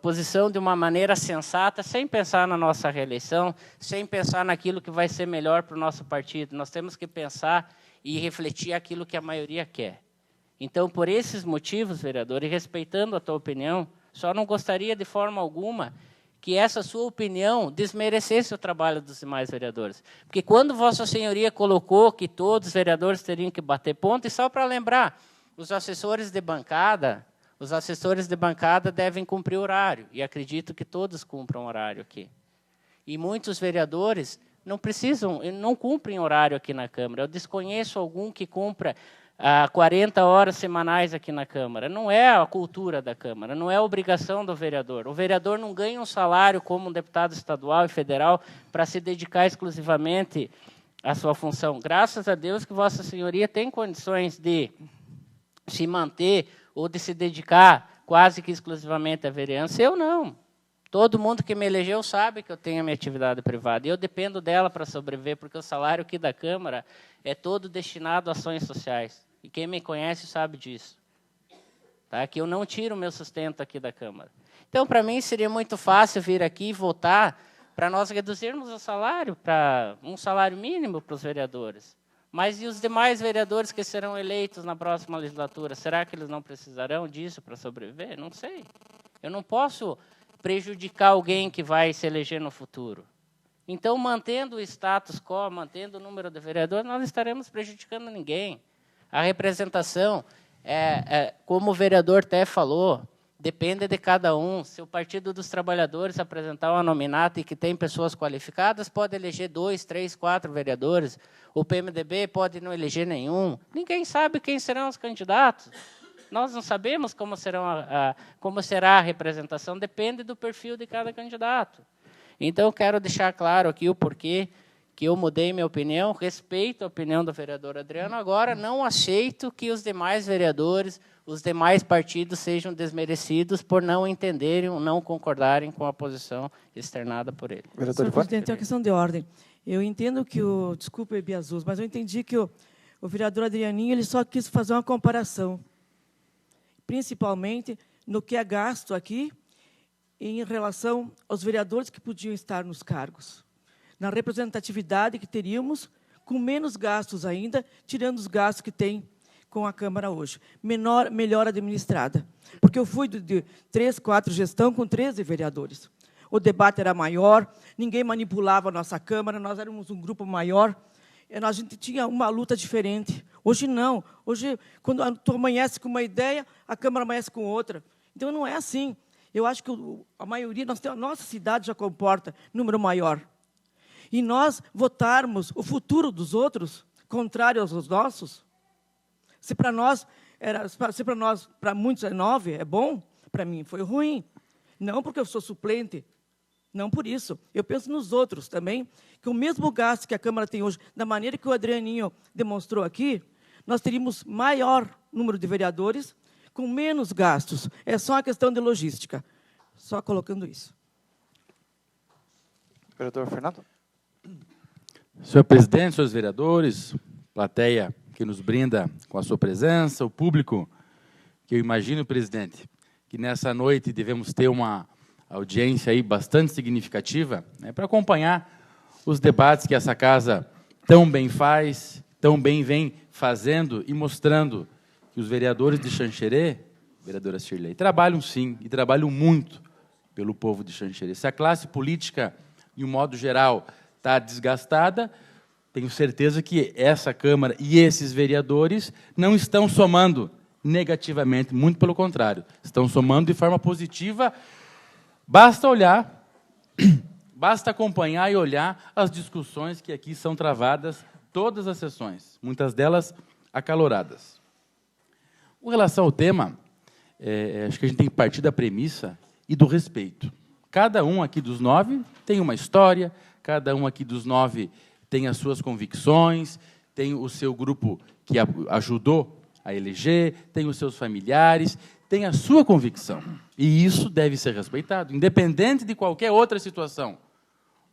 posição de uma maneira sensata, sem pensar na nossa reeleição, sem pensar naquilo que vai ser melhor para o nosso partido. Nós temos que pensar e refletir aquilo que a maioria quer. Então, por esses motivos, vereador, e respeitando a tua opinião, só não gostaria de forma alguma que essa sua opinião desmerecesse o trabalho dos demais vereadores. Porque quando Vossa Senhoria colocou que todos os vereadores teriam que bater ponto, e só para lembrar, os assessores de bancada devem cumprir horário, e acredito que todos cumpram horário aqui. E muitos vereadores não cumprem horário aqui na Câmara. Eu desconheço algum que cumpra 40 horas semanais aqui na Câmara. Não é a cultura da Câmara, não é a obrigação do vereador. O vereador não ganha um salário como um deputado estadual e federal para se dedicar exclusivamente à sua função. Graças a Deus que Vossa Senhoria tem condições de se manter ou de se dedicar quase que exclusivamente à vereança. Eu não. Todo mundo que me elegeu sabe que eu tenho a minha atividade privada. E eu dependo dela para sobreviver, porque o salário aqui da Câmara é todo destinado a ações sociais. E quem me conhece sabe disso. Tá? Que eu não tiro o meu sustento aqui da Câmara. Então, para mim, seria muito fácil vir aqui e votar para nós reduzirmos o salário para um salário mínimo para os vereadores. Mas e os demais vereadores que serão eleitos na próxima legislatura? Será que eles não precisarão disso para sobreviver? Não sei. Eu não posso prejudicar alguém que vai se eleger no futuro. Então, mantendo o status quo, mantendo o número de vereadores, nós não estaremos prejudicando ninguém. A representação, como o vereador até falou, depende de cada um. Se o Partido dos Trabalhadores apresentar uma nominata e que tem pessoas qualificadas, pode eleger 2, 3, 4 vereadores. O PMDB pode não eleger nenhum. Ninguém sabe quem serão os candidatos. Nós não sabemos como será a representação, depende do perfil de cada candidato. Então, eu quero deixar claro aqui o porquê que eu mudei minha opinião, respeito a opinião do vereador Adriano, agora não aceito que os demais vereadores, os demais partidos sejam desmerecidos por não entenderem ou não concordarem com a posição externada por ele. Senhor presidente, é uma questão de ordem. Eu entendo que o... Desculpe, Biasus, mas eu entendi que o vereador Adrianinho ele só quis fazer uma comparação, principalmente no que é gasto aqui em relação aos vereadores que podiam estar nos cargos, na representatividade que teríamos, com menos gastos ainda, tirando os gastos que tem com a Câmara hoje. Melhor administrada. Porque eu fui de 3, 4 gestão com 13 vereadores. O debate era maior, ninguém manipulava a nossa Câmara, nós éramos um grupo maior, a gente tinha uma luta diferente. Hoje não. Hoje, quando tu amanhece com uma ideia, a Câmara amanhece com outra. Então, não é assim. Eu acho que a maioria, a nossa cidade já comporta número maior. E nós votarmos o futuro dos outros, contrário aos nossos, se para muitos é 9, é bom, para mim foi ruim. Não porque eu sou suplente, não por isso. Eu penso nos outros também, que o mesmo gasto que a Câmara tem hoje, da maneira que o Adrianinho demonstrou aqui, nós teríamos maior número de vereadores com menos gastos. É só uma questão de logística. Só colocando isso. Vereador Fernando. Senhor presidente, senhores vereadores, plateia que nos brinda com a sua presença, o público, que eu imagino, presidente, que nessa noite devemos ter uma audiência aí bastante significativa, né, para acompanhar os debates que essa casa tão bem faz, tão bem vem fazendo e mostrando que os vereadores de Xanxerê, vereadora Shirley, trabalham sim, e trabalham muito pelo povo de Xanxerê. Se a classe política, de um modo geral, está desgastada, tenho certeza que essa Câmara e esses vereadores não estão somando negativamente, muito pelo contrário, estão somando de forma positiva. Basta olhar, basta acompanhar e olhar as discussões que aqui são travadas, todas as sessões, muitas delas acaloradas. Com relação ao tema, acho que a gente tem que partir da premissa e do respeito. Cada um aqui dos 9 tem uma história, cada um aqui dos 9 tem as suas convicções, tem o seu grupo que ajudou a eleger, tem os seus familiares, tem a sua convicção. E isso deve ser respeitado, independente de qualquer outra situação.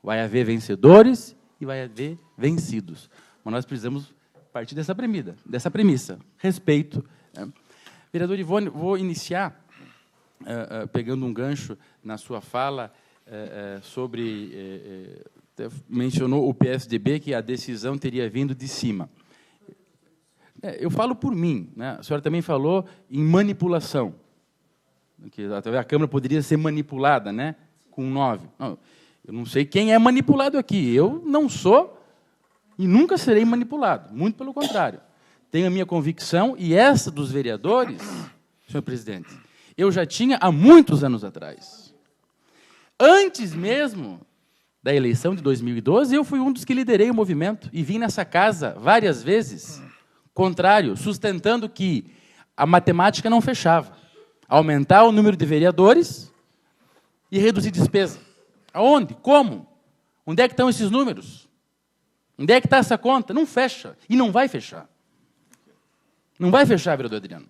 Vai haver vencedores e vai haver vencidos. Mas nós precisamos partir dessa premissa, respeito. Né? Vereador Ivone, vou iniciar pegando um gancho na sua fala sobre... mencionou o PSDB, que a decisão teria vindo de cima. Eu falo por mim, né? A senhora também falou em manipulação, que a Câmara poderia ser manipulada, né? Com 9. Não, eu não sei quem é manipulado aqui. Eu não sou e nunca serei manipulado, muito pelo contrário. Tenho a minha convicção, e essa dos vereadores, senhor presidente, eu já tinha há muitos anos atrás. Antes mesmo da eleição de 2012, eu fui um dos que liderei o movimento e vim nessa casa várias vezes contrário, sustentando que a matemática não fechava. Aumentar o número de vereadores e reduzir despesa. Aonde? Como? Onde é que estão esses números? Onde é que está essa conta? Não fecha. E não vai fechar. Não vai fechar, vereador Adriano.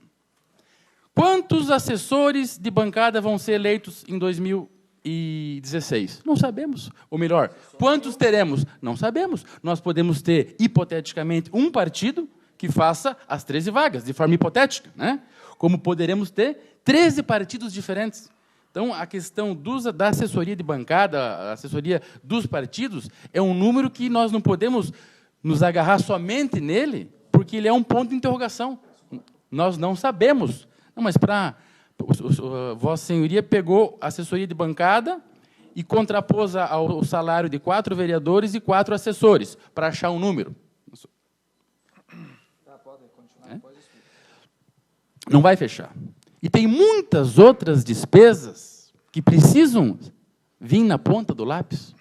Quantos assessores de bancada vão ser eleitos em 2016? Não sabemos. Ou melhor, quantos teremos? Não sabemos. Nós podemos ter, hipoteticamente, um partido que faça as 13 vagas, de forma hipotética, né? Como poderemos ter 13 partidos diferentes. Então, a questão da assessoria de bancada, a assessoria dos partidos, é um número que nós não podemos nos agarrar somente nele, porque ele é um ponto de interrogação. Nós não sabemos. Não, mas Vossa Senhoria pegou a assessoria de bancada e contrapôs ao salário de 4 vereadores e 4 assessores, para achar um número. Não vai fechar. E tem muitas outras despesas que precisam vir na ponta do lápis.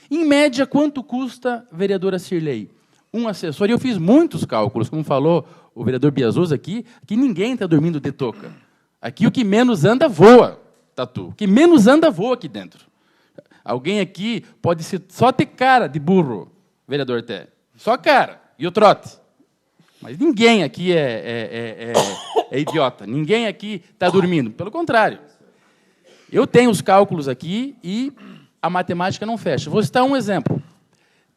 Em média, quanto custa, vereadora Cirlei, um assessor? E eu fiz muitos cálculos, como falou o vereador Biazuz aqui, que ninguém está dormindo de touca. Aqui o que menos anda, voa, Tatu. O que menos anda, voa aqui dentro. Alguém aqui pode só ter cara de burro, vereador Té. Só cara. E o trote. Mas ninguém aqui é idiota. Ninguém aqui está dormindo. Pelo contrário. Eu tenho os cálculos aqui e a matemática não fecha. Vou citar um exemplo.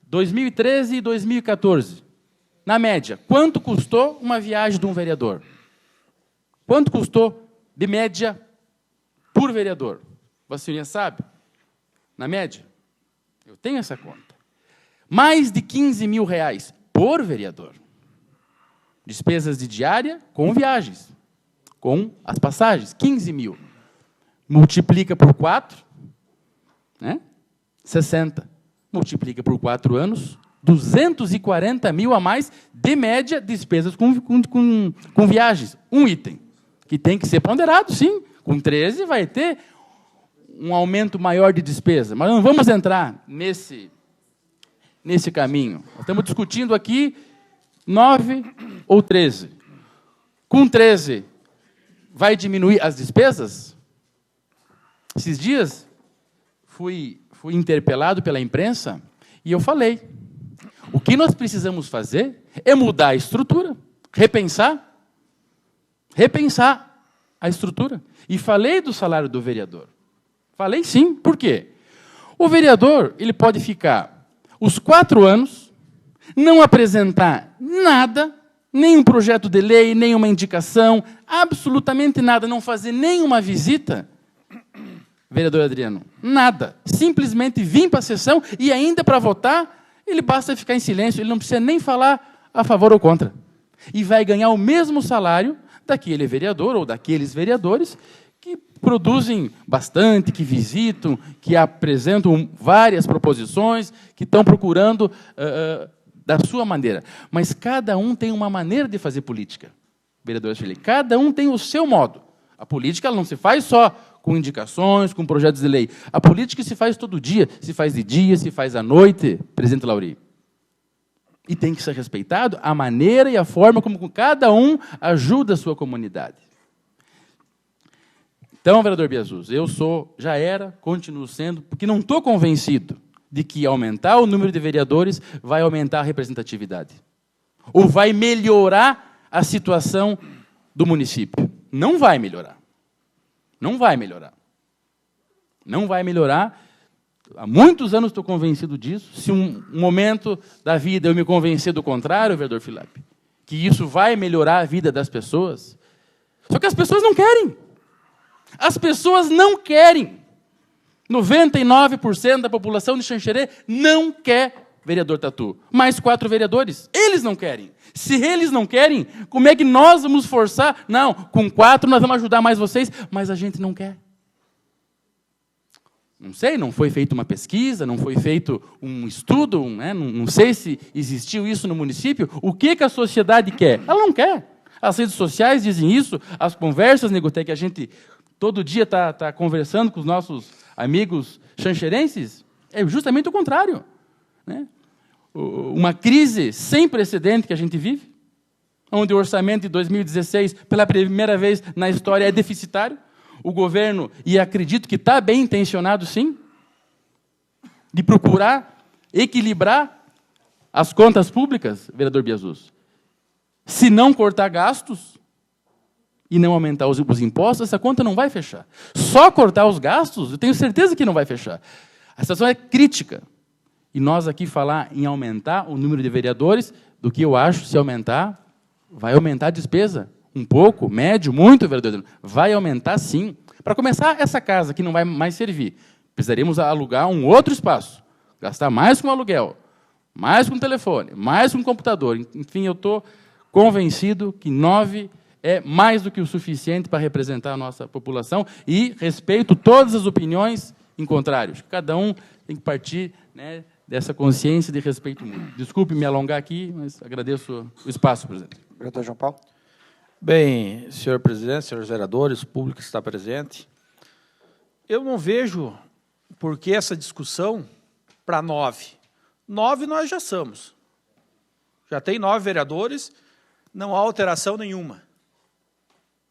2013 e 2014. Na média, quanto custou uma viagem de um vereador? Quanto custou, de média, por vereador? Vossa Senhoria sabe? Na média? Eu tenho essa conta. Mais de 15 mil reais por vereador. Despesas de diária com viagens, com as passagens, 15 mil. Multiplica por 4, né? 60. Multiplica por 4 anos, 240 mil a mais, de média, despesas com viagens. Um item, que tem que ser ponderado, sim. Com 13 vai ter um aumento maior de despesa. Mas não vamos entrar nesse caminho. Nós estamos discutindo aqui 9 ou 13. Com 13, vai diminuir as despesas? Esses dias, fui interpelado pela imprensa e eu falei, o que nós precisamos fazer é mudar a estrutura, repensar a estrutura. E falei do salário do vereador. Falei sim, por quê? O vereador, ele pode ficar os 4 anos, não apresentar nada, nenhum projeto de lei, nenhuma indicação, absolutamente nada, não fazer nenhuma visita, vereador Adriano, nada. Simplesmente vir para a sessão e ainda para votar, ele basta ficar em silêncio, ele não precisa nem falar a favor ou contra. E vai ganhar o mesmo salário daquele vereador ou daqueles vereadores que produzem bastante, que visitam, que apresentam várias proposições, que estão procurando da sua maneira. Mas cada um tem uma maneira de fazer política, vereador Shirley. Cada um tem o seu modo. A política ela não se faz só com indicações, com projetos de lei. A política se faz todo dia, se faz de dia, se faz à noite, presidente Lauri. E tem que ser respeitado a maneira e a forma como cada um ajuda a sua comunidade. Então, vereador Biazuz, já era, continuo sendo, porque não estou convencido de que aumentar o número de vereadores vai aumentar a representatividade. Ou vai melhorar a situação do município. Não vai melhorar. Não vai melhorar. Não vai melhorar. Há muitos anos estou convencido disso. Se um momento da vida eu me convencer do contrário, vereador Filipe, que isso vai melhorar a vida das pessoas, só que as pessoas não querem. As pessoas não querem. 99% da população de Xanxerê não quer vereador Tatu. Mais 4 vereadores. Eles não querem. Se eles não querem, como é que nós vamos forçar? Não, com 4 nós vamos ajudar mais vocês, mas a gente não quer. Não sei, não foi feita uma pesquisa, não foi feito um estudo, né? Não sei se existiu isso no município. O que a sociedade quer? Ela não quer. As redes sociais dizem isso, as conversas, Negotec, que a gente todo dia está conversando com os nossos amigos xanxerenses, é justamente o contrário. Né? Uma crise sem precedente que a gente vive. onde o orçamento de 2016, pela primeira vez na história, é deficitário. O governo, e acredito que está bem intencionado, sim, de procurar equilibrar as contas públicas, vereador Biasus. Se não cortar gastos e não aumentar os impostos, essa conta não vai fechar. Só cortar os gastos, eu tenho certeza que não vai fechar. A situação é crítica. E nós aqui falar em aumentar o número de vereadores, do que eu acho, se aumentar, vai aumentar a despesa. Um pouco, médio, muito, vereador. Vai aumentar, sim. Para começar, essa casa que não vai mais servir, precisaríamos alugar um outro espaço, gastar mais com aluguel, mais com telefone, mais com computador. Enfim, eu estou convencido que 9 é mais do que o suficiente para representar a nossa população e respeito todas as opiniões em contrário. Cada um tem que partir, né, dessa consciência de respeito mútuo. Desculpe me alongar aqui, mas agradeço o espaço, presidente. Vereador João Paulo. Bem, senhor presidente, senhores vereadores, o público que está presente, eu não vejo por que essa discussão para 9. 9 nós já somos. Já tem 9 vereadores, não há alteração nenhuma.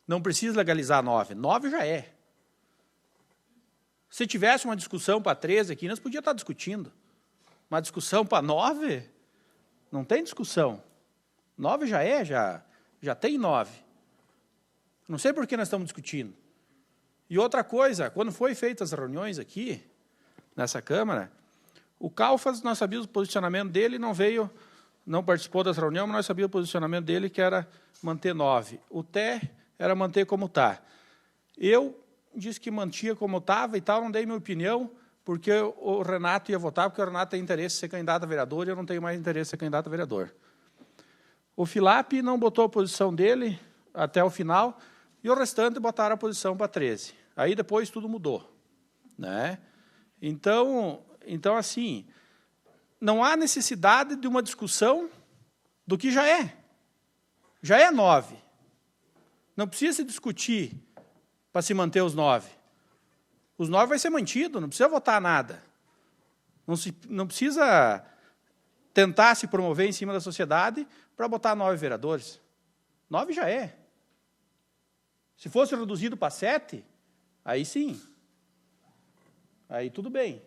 Não precisa legalizar 9. 9 já é. Se tivesse uma discussão para 13 aqui, nós podíamos estar discutindo. Uma discussão para 9, não tem discussão. 9 já é, já tem 9. Não sei por que nós estamos discutindo. E outra coisa, quando foi feitas as reuniões aqui, nessa Câmara, o Calfas, nós sabíamos o posicionamento dele, não participou das reuniões, mas nós sabíamos o posicionamento dele, que era manter 9. O Té era manter como está. Eu disse que mantinha como estava e tal, não dei minha opinião, porque o Renato ia votar, porque o Renato tem interesse em ser candidato a vereador e eu não tenho mais interesse em ser candidato a vereador. O Filap não botou a posição dele até o final e o restante botaram a posição para 13. Aí depois tudo mudou, né? Então, assim, não há necessidade de uma discussão do que já é. Já é 9. Não precisa se discutir para se manter os 9. Os 9 vai ser mantido, não precisa votar nada. Não precisa tentar se promover em cima da sociedade para botar 9 vereadores. 9 já é. Se fosse reduzido para 7, aí sim. Aí tudo bem.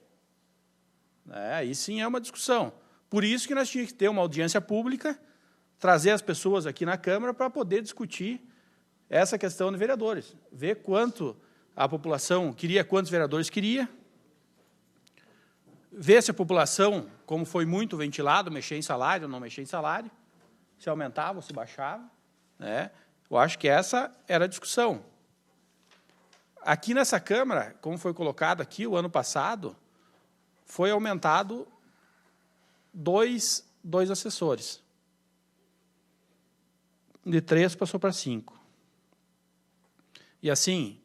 Aí sim é uma discussão. Por isso que nós tínhamos que ter uma audiência pública, trazer as pessoas aqui na Câmara para poder discutir essa questão de vereadores. Ver quanto a população queria, quantos vereadores queria. Ver se a população, como foi muito ventilado, mexer em salário ou não mexer em salário, se aumentava ou se baixava, né? Eu acho que essa era a discussão. Aqui nessa Câmara, como foi colocado aqui, o ano passado, foi aumentado 2 assessores. De 3 passou para 5. E assim,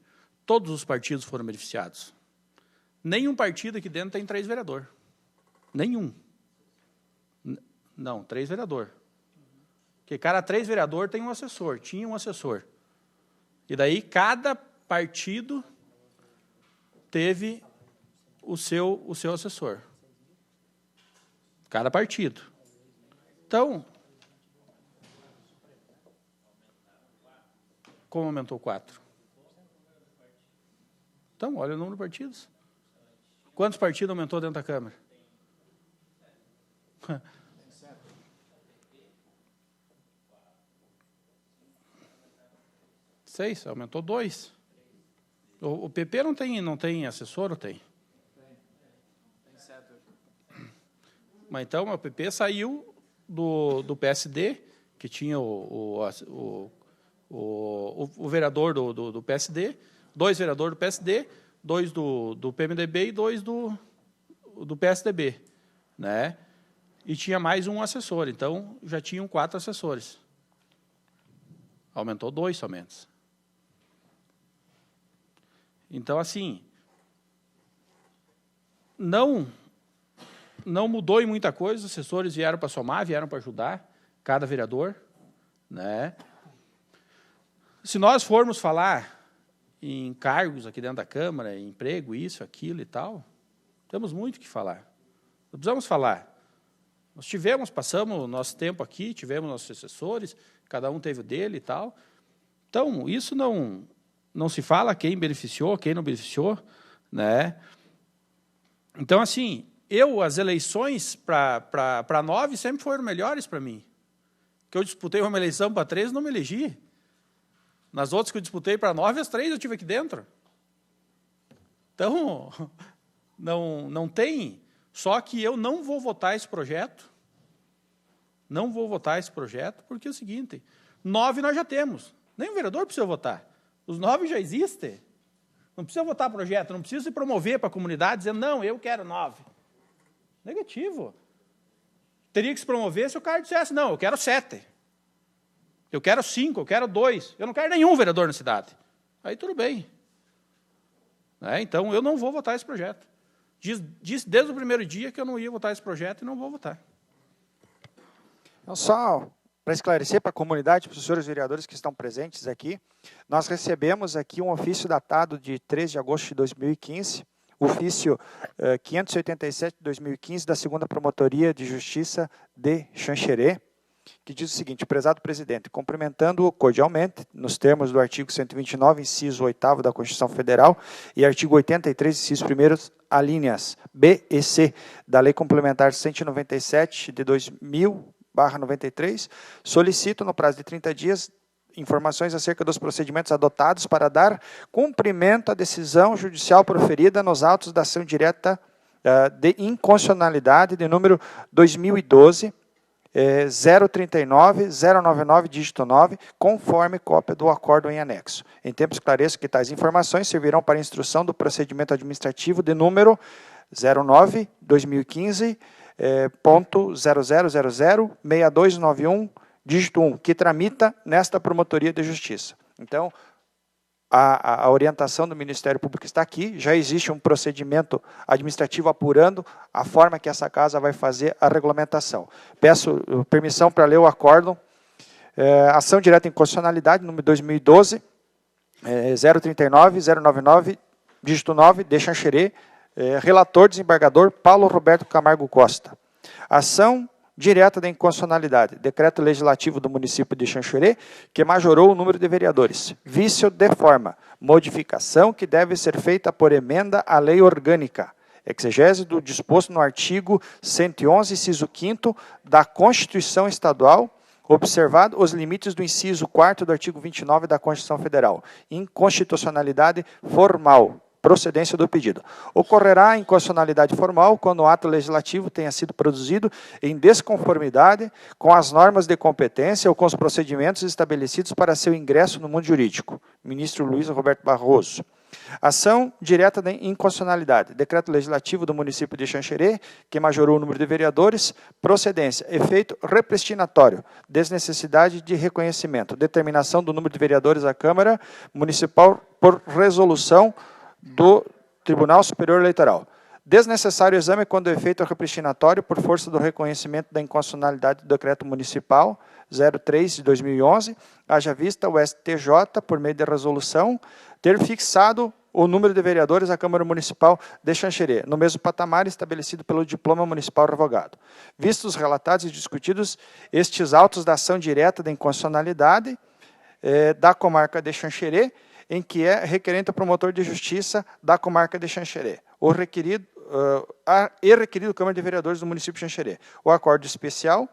todos os partidos foram beneficiados. Nenhum partido aqui dentro tem 3 vereadores. Nenhum. Não, 3 vereadores. Porque cada 3 vereadores tem um assessor, tinha um assessor. E daí cada partido teve o seu assessor. Cada partido. Então, como aumentou 4? Então, olha o número de partidos. Quantos partidos aumentou dentro da Câmara? 6, aumentou 2. O PP não tem assessor ou tem? Tem 7. Mas então o PP saiu do PSD, que tinha o vereador do PSD, 2 vereadores do PSD, 2 do PMDB e 2 do PSDB, né? E tinha mais um assessor, então já tinham 4 assessores. Aumentou 2 somente. Então, assim, não mudou em muita coisa, os assessores vieram para somar, vieram para ajudar cada vereador, né? Se nós formos falar em cargos aqui dentro da Câmara, em emprego, isso, aquilo e tal, temos muito o que falar. Não precisamos falar. Nós passamos nosso tempo aqui, tivemos nossos assessores, cada um teve o dele e tal. Então, isso não se fala quem beneficiou, quem não beneficiou, né? Então, assim, as eleições para 9 sempre foram melhores para mim. Que eu disputei uma eleição para 3, não me elegi. Nas outras que eu disputei para 9, as 3 eu tive aqui dentro. Então, não tem. Só que eu não vou votar esse projeto. Não vou votar esse projeto, porque é o seguinte, 9 nós já temos. Nem o vereador precisa votar. Os 9 já existem. Não precisa votar projeto, não precisa se promover para a comunidade dizendo, não, eu quero 9. Negativo. Teria que se promover se o cara dissesse, não, eu quero 7. Eu quero 5, eu quero 2. Eu não quero nenhum vereador na cidade. Aí tudo bem. Então, eu não vou votar esse projeto. Disse desde o primeiro dia que eu não ia votar esse projeto e não vou votar. Então, só para esclarecer para a comunidade, para os senhores vereadores que estão presentes aqui, nós recebemos aqui um ofício datado de 3 de agosto de 2015, ofício 587 de 2015, da 2ª Promotoria de Justiça de Xanxerê, que diz o seguinte: prezado presidente, cumprimentando-o cordialmente, nos termos do artigo 129, inciso 8º da Constituição Federal e artigo 83, inciso 1º, alíneas B e C da Lei Complementar 197 de 2000/93, solicito no prazo de 30 dias informações acerca dos procedimentos adotados para dar cumprimento à decisão judicial proferida nos autos da ação direta de inconstitucionalidade de número 2012 039 099 dígito 9, conforme cópia do acordo em anexo. Em tempo esclareço que tais informações servirão para instrução do procedimento administrativo de número 09/2015 .00006291 dígito 1, que tramita nesta Promotoria de Justiça. Então, a orientação do Ministério Público está aqui, já existe um procedimento administrativo apurando a forma que essa casa vai fazer a regulamentação. Peço permissão para ler o acórdão. Ação direta em inconstitucionalidade, número 2012, 039 099 dígito 9, de Xanxerê, relator, desembargador Paulo Roberto Camargo Costa. Ação direta da inconstitucionalidade, decreto legislativo do município de Xanxerê, que majorou o número de vereadores. Vício de forma, modificação que deve ser feita por emenda à lei orgânica, exegese do disposto no artigo 111, inciso 5º da Constituição Estadual, observado os limites do inciso 4º do artigo 29 da Constituição Federal. Inconstitucionalidade formal. Procedência do pedido. Ocorrerá a inconstitucionalidade formal quando o ato legislativo tenha sido produzido em desconformidade com as normas de competência ou com os procedimentos estabelecidos para seu ingresso no mundo jurídico. Ministro Luiz Roberto Barroso. Ação direta da inconstitucionalidade. Decreto legislativo do município de Xanxerê, que majorou o número de vereadores. Procedência. Efeito repristinatório. Desnecessidade de reconhecimento. Determinação do número de vereadores à Câmara Municipal por resolução do Tribunal Superior Eleitoral. Desnecessário exame quando o efeito é repristinatório por força do reconhecimento da inconstitucionalidade do Decreto Municipal 03 de 2011, haja vista o STJ, por meio de resolução, ter fixado o número de vereadores à Câmara Municipal de Xanxerê, no mesmo patamar estabelecido pelo diploma municipal revogado. Vistos relatados e discutidos estes autos da ação direta da inconstitucionalidade da comarca de Xanxerê, em que é requerente o promotor de justiça da comarca de Xanxerê, requerido Câmara de Vereadores do município de Xanxerê. O acordo especial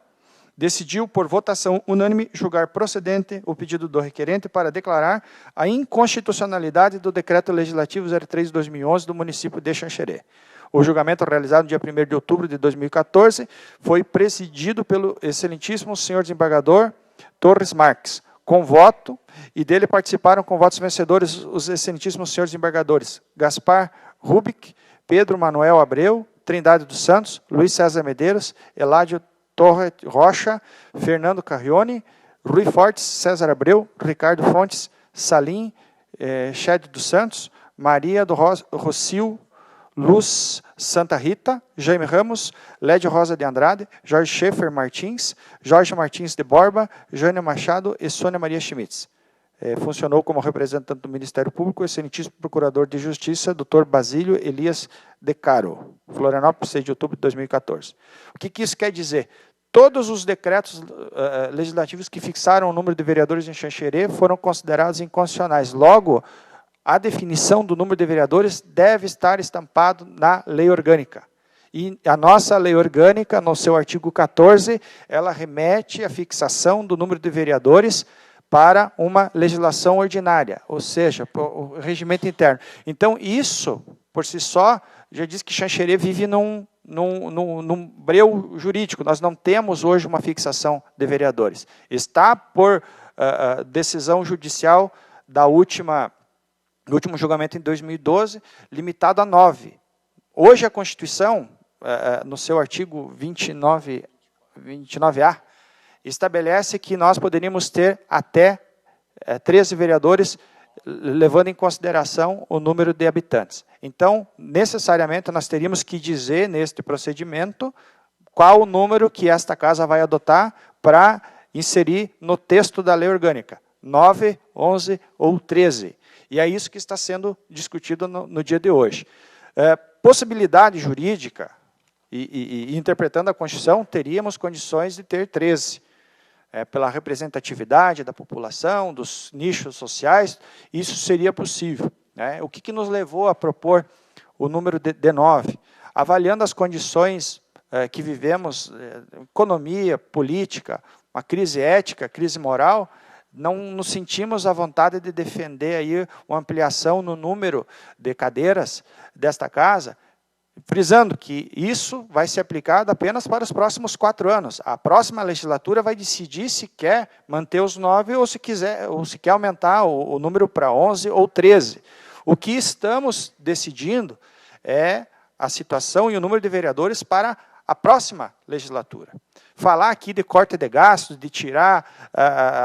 decidiu, por votação unânime, julgar procedente o pedido do requerente para declarar a inconstitucionalidade do Decreto Legislativo 03 de 2011 do município de Xanxerê. O julgamento, realizado no dia 1º de outubro de 2014, foi presidido pelo excelentíssimo senhor desembargador Torres Marques, com voto, e dele participaram com votos vencedores os excelentíssimos senhores desembargadores Gaspar Rubik, Pedro Manuel Abreu, Trindade dos Santos, Luiz César Medeiros, Eládio Torre Rocha, Fernando Carrione, Rui Fortes, César Abreu, Ricardo Fontes, Salim, Ched dos Santos, Maria do Rocio, Luz Santa Rita, Jaime Ramos, Lédio Rosa de Andrade, Jorge Schaefer Martins, Jorge Martins de Borba, Jânia Machado e Sônia Maria Schmitz. funcionou como representante do Ministério Público o excelentíssimo Procurador de Justiça, Dr. Basílio Elias De Caro, Florianópolis, 6 de outubro de 2014. O que isso quer dizer? Todos os decretos legislativos que fixaram o número de vereadores em Xanxerê foram considerados inconstitucionais. Logo, a definição do número de vereadores deve estar estampado na lei orgânica. E a nossa lei orgânica, no seu artigo 14, ela remete à fixação do número de vereadores para uma legislação ordinária, ou seja, o regimento interno. Então, isso, por si só, já diz que Xanxerê vive num breu jurídico. Nós não temos hoje uma fixação de vereadores. Está por decisão judicial do último julgamento em 2012, limitado a 9. Hoje a Constituição, no seu artigo 29A, estabelece que nós poderíamos ter até 13 vereadores, levando em consideração o número de habitantes. Então, necessariamente, nós teríamos que dizer, neste procedimento, qual o número que esta casa vai adotar para inserir no texto da lei orgânica, 9, 11 ou 13. E é isso que está sendo discutido no dia de hoje. Possibilidade jurídica, e interpretando a Constituição, teríamos condições de ter 13. Pela representatividade da população, dos nichos sociais, isso seria possível. O que nos levou a propor o número de 9? Avaliando as condições que vivemos, economia, política, uma crise ética, crise moral, não nos sentimos à vontade de defender aí uma ampliação no número de cadeiras desta casa, frisando que isso vai ser aplicado apenas para os próximos 4 anos. A próxima legislatura vai decidir se quer manter os 9 ou se quer aumentar o número para 11 ou 13. O que estamos decidindo é a situação e o número de vereadores para a próxima legislatura. Falar aqui de corte de gastos, de tirar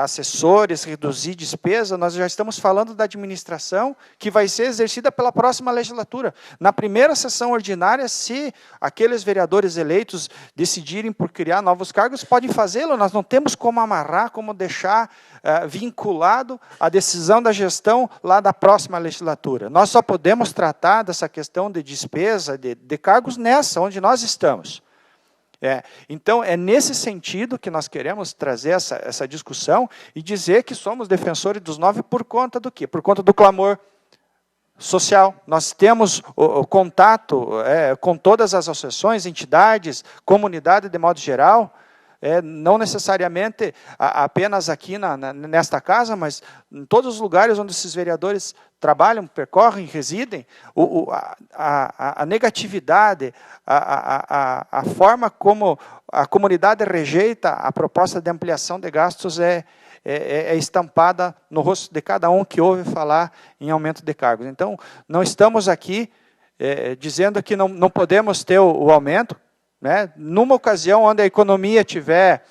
assessores, reduzir despesa, nós já estamos falando da administração que vai ser exercida pela próxima legislatura. Na primeira sessão ordinária, se aqueles vereadores eleitos decidirem por criar novos cargos, podem fazê-lo. Nós não temos como amarrar, como deixar vinculado a decisão da gestão lá da próxima legislatura. Nós só podemos tratar dessa questão de despesa, de cargos nessa, onde nós estamos. Então, é nesse sentido que nós queremos trazer essa discussão e dizer que somos defensores dos 9 por conta do quê? Por conta do clamor social. Nós temos o contato com todas as associações, entidades, comunidade de modo geral, não necessariamente apenas aqui nesta casa, mas em todos os lugares onde esses vereadores trabalham, percorrem, residem, a negatividade, a forma como a comunidade rejeita a proposta de ampliação de gastos é estampada no rosto de cada um que ouve falar em aumento de cargos. Então, não estamos aqui dizendo que não podemos ter o aumento, numa ocasião onde a economia estiver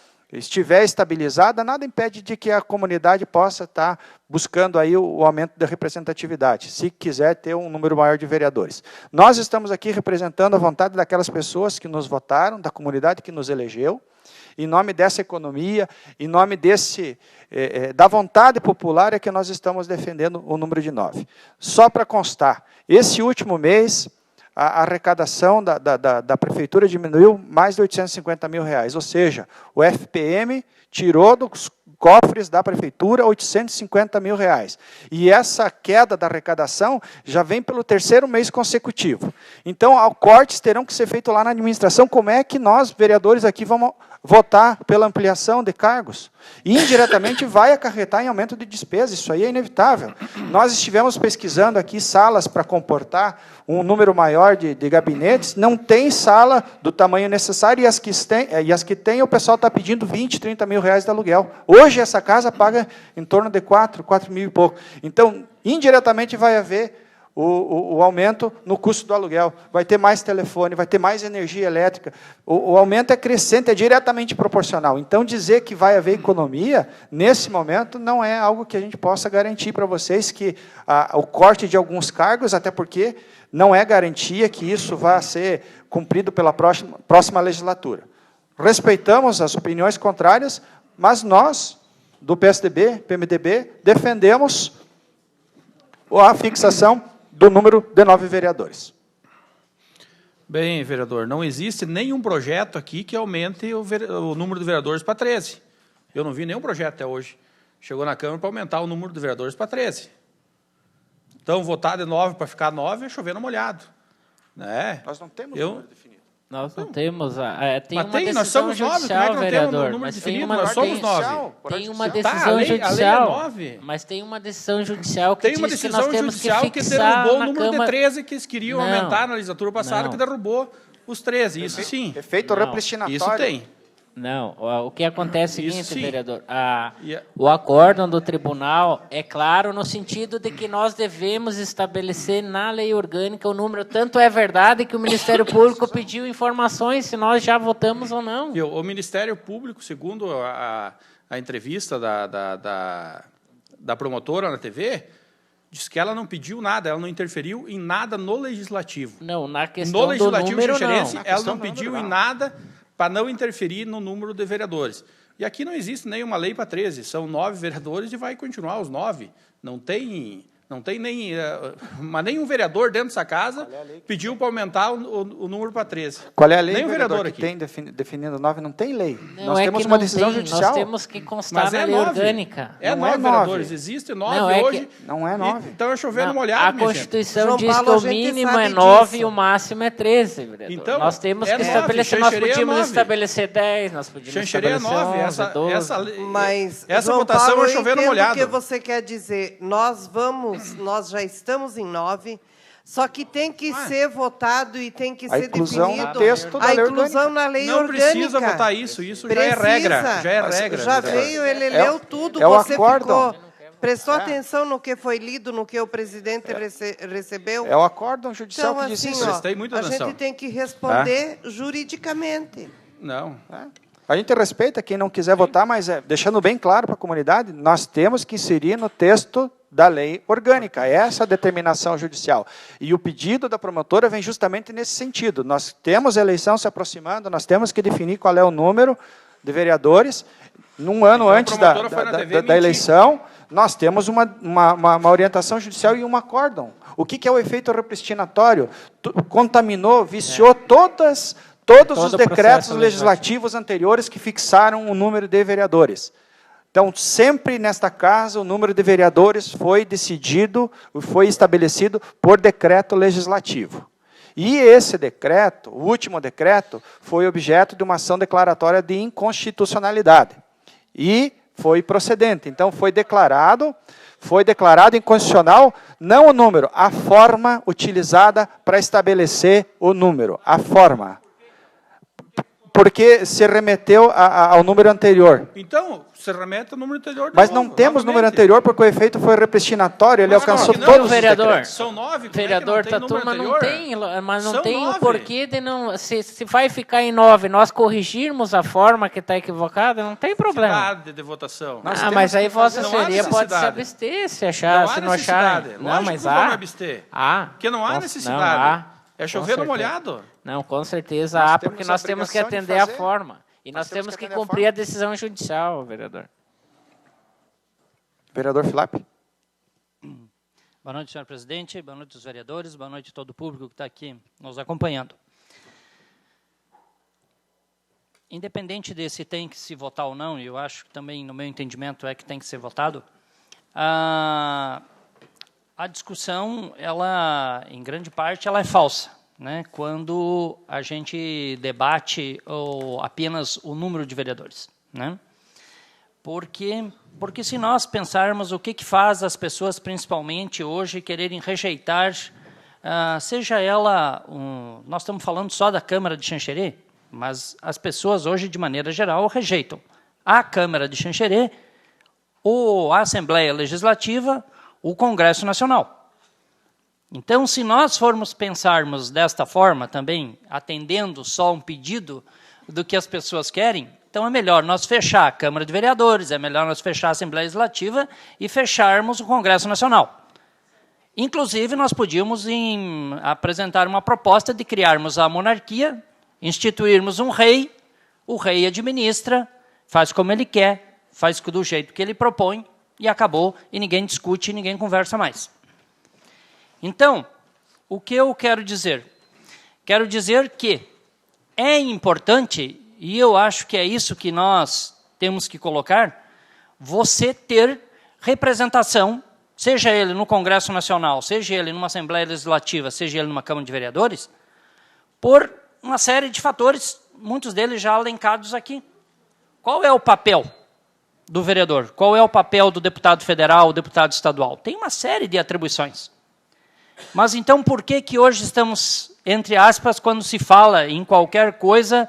estabilizada, nada impede de que a comunidade possa estar buscando aí o aumento da representatividade, se quiser ter um número maior de vereadores. Nós estamos aqui representando a vontade daquelas pessoas que nos votaram, da comunidade que nos elegeu, em nome dessa economia, em nome da vontade popular é que nós estamos defendendo o número de 9. Só para constar, esse último mês, a arrecadação da prefeitura diminuiu mais de R$850 mil, ou seja, o FPM tirou dos cofres da prefeitura R$850 mil. E essa queda da arrecadação já vem pelo 3º mês consecutivo. Então, cortes terão que ser feitos lá na administração. Como é que nós, vereadores aqui, vamos votar pela ampliação de cargos? E, indiretamente, vai acarretar em aumento de despesa. Isso aí é inevitável. Nós estivemos pesquisando aqui salas para comportar um número maior de gabinetes. Não tem sala do tamanho necessário e as que tem, o pessoal está pedindo R$20, R$30 mil de aluguel. Hoje, essa casa paga em torno de 4 mil e pouco. Então, indiretamente, vai haver o aumento no custo do aluguel. Vai ter mais telefone, vai ter mais energia elétrica. O aumento é crescente, é diretamente proporcional. Então, dizer que vai haver economia, nesse momento, não é algo que a gente possa garantir para vocês, que o corte de alguns cargos, até porque não é garantia que isso vá ser cumprido pela próxima legislatura. Respeitamos as opiniões contrárias, mas nós do PSDB, PMDB, defendemos a fixação do número de 9 vereadores. Bem, vereador, não existe nenhum projeto aqui que aumente o número de vereadores para 13. Eu não vi nenhum projeto até hoje. Chegou na Câmara para aumentar o número de vereadores para 13. Então, votar de 9 para ficar 9 é chover no molhado. Né? Nós não temos número definido. Nós não temos. Tem Mas uma decisão nós somos 9, judicial, como é que não vereador. temos um número Mas tem definido? uma, Nós somos 9. tem uma Tá, decisão a lei é judicial. 9. Mas tem uma decisão judicial que Tem diz uma que decisão nós temos judicial que que fixar derrubou o na número Câmara. de 13 que eles queriam Não. aumentar na legislatura passada, Não. que derrubou os 13. Isso sim. Efeito Não. replistinatório. Isso tem. Não, o que acontece é o Isso seguinte, sim. vereador, E a- o acórdão do tribunal é claro no sentido de que nós devemos estabelecer na lei orgânica o número, tanto é verdade que o Ministério Público pediu informações se nós já votamos ou não. E o Ministério Público, segundo a entrevista da promotora na TV, disse que ela não pediu nada, ela não interferiu em nada no Legislativo. Não, na questão No do Legislativo número, xanxerense, não. ela não pediu em nada para não interferir no número de vereadores. E aqui não existe nenhuma lei para 13, são 9 vereadores e vai continuar os 9. Não tem nem... Mas nenhum vereador dentro dessa casa pediu para aumentar o número para 13. Qual é a lei, Nem o vereador, vereador que aqui. tem definindo 9? Não tem lei. Não, Nós é temos que uma não decisão tem, judicial. Nós temos que constar Mas na é lei 9. orgânica. É Não é 9 9. vereadores, existe 9 Não, é hoje. que- Não é 9. Então é chover no Não, molhado, a minha gente. Constituição João diz Paulo, que a o gente mínimo sabe é 9 disso. e o máximo é 13, vereador. Então, nós temos é que 9, estabelecer, nós Xanxerê é podíamos 9. estabelecer 10, nós podíamos Xanxerê é estabelecer 9. 11, 12. Mas, essa João votação Paulo, é chover no eu entendo molhado. o que você quer dizer. Nós já estamos em 9, só que tem que ser votado e tem que A ser inclusão definido no texto da a lei inclusão orgânica. na lei Não orgânica. precisa votar isso já é regra. Já é Mas regra. Já vereador. veio, ele É- leu tudo, é o você acórdão. prestou atenção no que foi lido, no que o presidente recebeu. É o acórdão judicial Então, que diz assim, isso. Prestei muita a atenção. gente tem que responder juridicamente. Não. A gente respeita quem não quiser votar, mas deixando bem claro para a comunidade, nós temos que inserir no texto da lei orgânica, essa determinação judicial. E o pedido da promotora vem justamente nesse sentido. Nós temos a eleição se aproximando, nós temos que definir qual é o número de vereadores. Num ano Então, a antes promotora foi na TV da mentir. eleição, nós temos uma orientação judicial e um acórdão. O que é o efeito repristinatório? Contaminou, viciou todos os o decretos processo legislativos anteriores que fixaram o número de vereadores. Então, sempre nesta casa, o número de vereadores foi decidido, foi estabelecido por decreto legislativo. E esse decreto, o último decreto, foi objeto de uma ação declaratória de inconstitucionalidade. E foi procedente. Então, foi declarado inconstitucional, não o número, a forma utilizada para estabelecer o número, a forma. Porque se remeteu ao número anterior. Então, você remete ao número anterior. de Mas novo, não temos número novamente. anterior porque o efeito foi repristinatório, ele Mas alcançou não, todos os vereador. decretos. São 9, Vereador como é que Tatu, não mas tem não número tem, anterior? mas não São tem o 9. porquê de não... Se vai ficar em 9, nós corrigirmos a forma que está equivocada, não tem problema. Necessidade de votação. Nós Ah, temos mas aí que Vossa fazer- Não há Senhoria pode se necessidade. abster, se achar, Não há se não achar. necessidade. Não, Lógico mas que vamos há. abster. Há. Porque não há Com- necessidade. Não, há. É Com chover no certeza. molhado. Não, com certeza Nós há, temos porque a nós temos que obrigação de atender a fazer. forma. E nós Nós temos temos que que atender a cumprir forma. a decisão judicial, vereador. Vereador Filap. Boa noite, senhor presidente. Boa noite, os vereadores. Boa noite a todo o público que está aqui nos acompanhando. Independente de se tem que se votar ou não, e eu acho que também, no meu entendimento, é que tem que ser votado, a discussão, ela, em grande parte, ela é falsa, né? Quando a gente debate apenas o número de vereadores, né? Porque se nós pensarmos o que faz as pessoas, principalmente hoje, quererem rejeitar, seja ela, nós estamos falando só da Câmara de Xanxerê, mas as pessoas hoje, de maneira geral, rejeitam a Câmara de Xanxerê, a Assembleia Legislativa, o Congresso Nacional. Então, se nós formos pensarmos desta forma também, atendendo só um pedido do que as pessoas querem, então é melhor nós fechar a Câmara de Vereadores, é melhor nós fechar a Assembleia Legislativa e fecharmos o Congresso Nacional. Inclusive, nós podíamos apresentar uma proposta de criarmos a monarquia, instituirmos um rei, o rei administra, faz como ele quer, faz do jeito que ele propõe, e acabou, e ninguém discute, e ninguém conversa mais. Então, o que eu quero dizer? Quero dizer que é importante, e eu acho que é isso que nós temos que colocar, você ter representação, seja ele no Congresso Nacional, seja ele numa Assembleia Legislativa, seja ele numa Câmara de Vereadores, por uma série de fatores, muitos deles já elencados aqui. Qual é o papel do vereador? Qual é o papel do deputado federal, deputado estadual? Tem uma série de atribuições. Mas então por que hoje estamos, entre aspas, quando se fala em qualquer coisa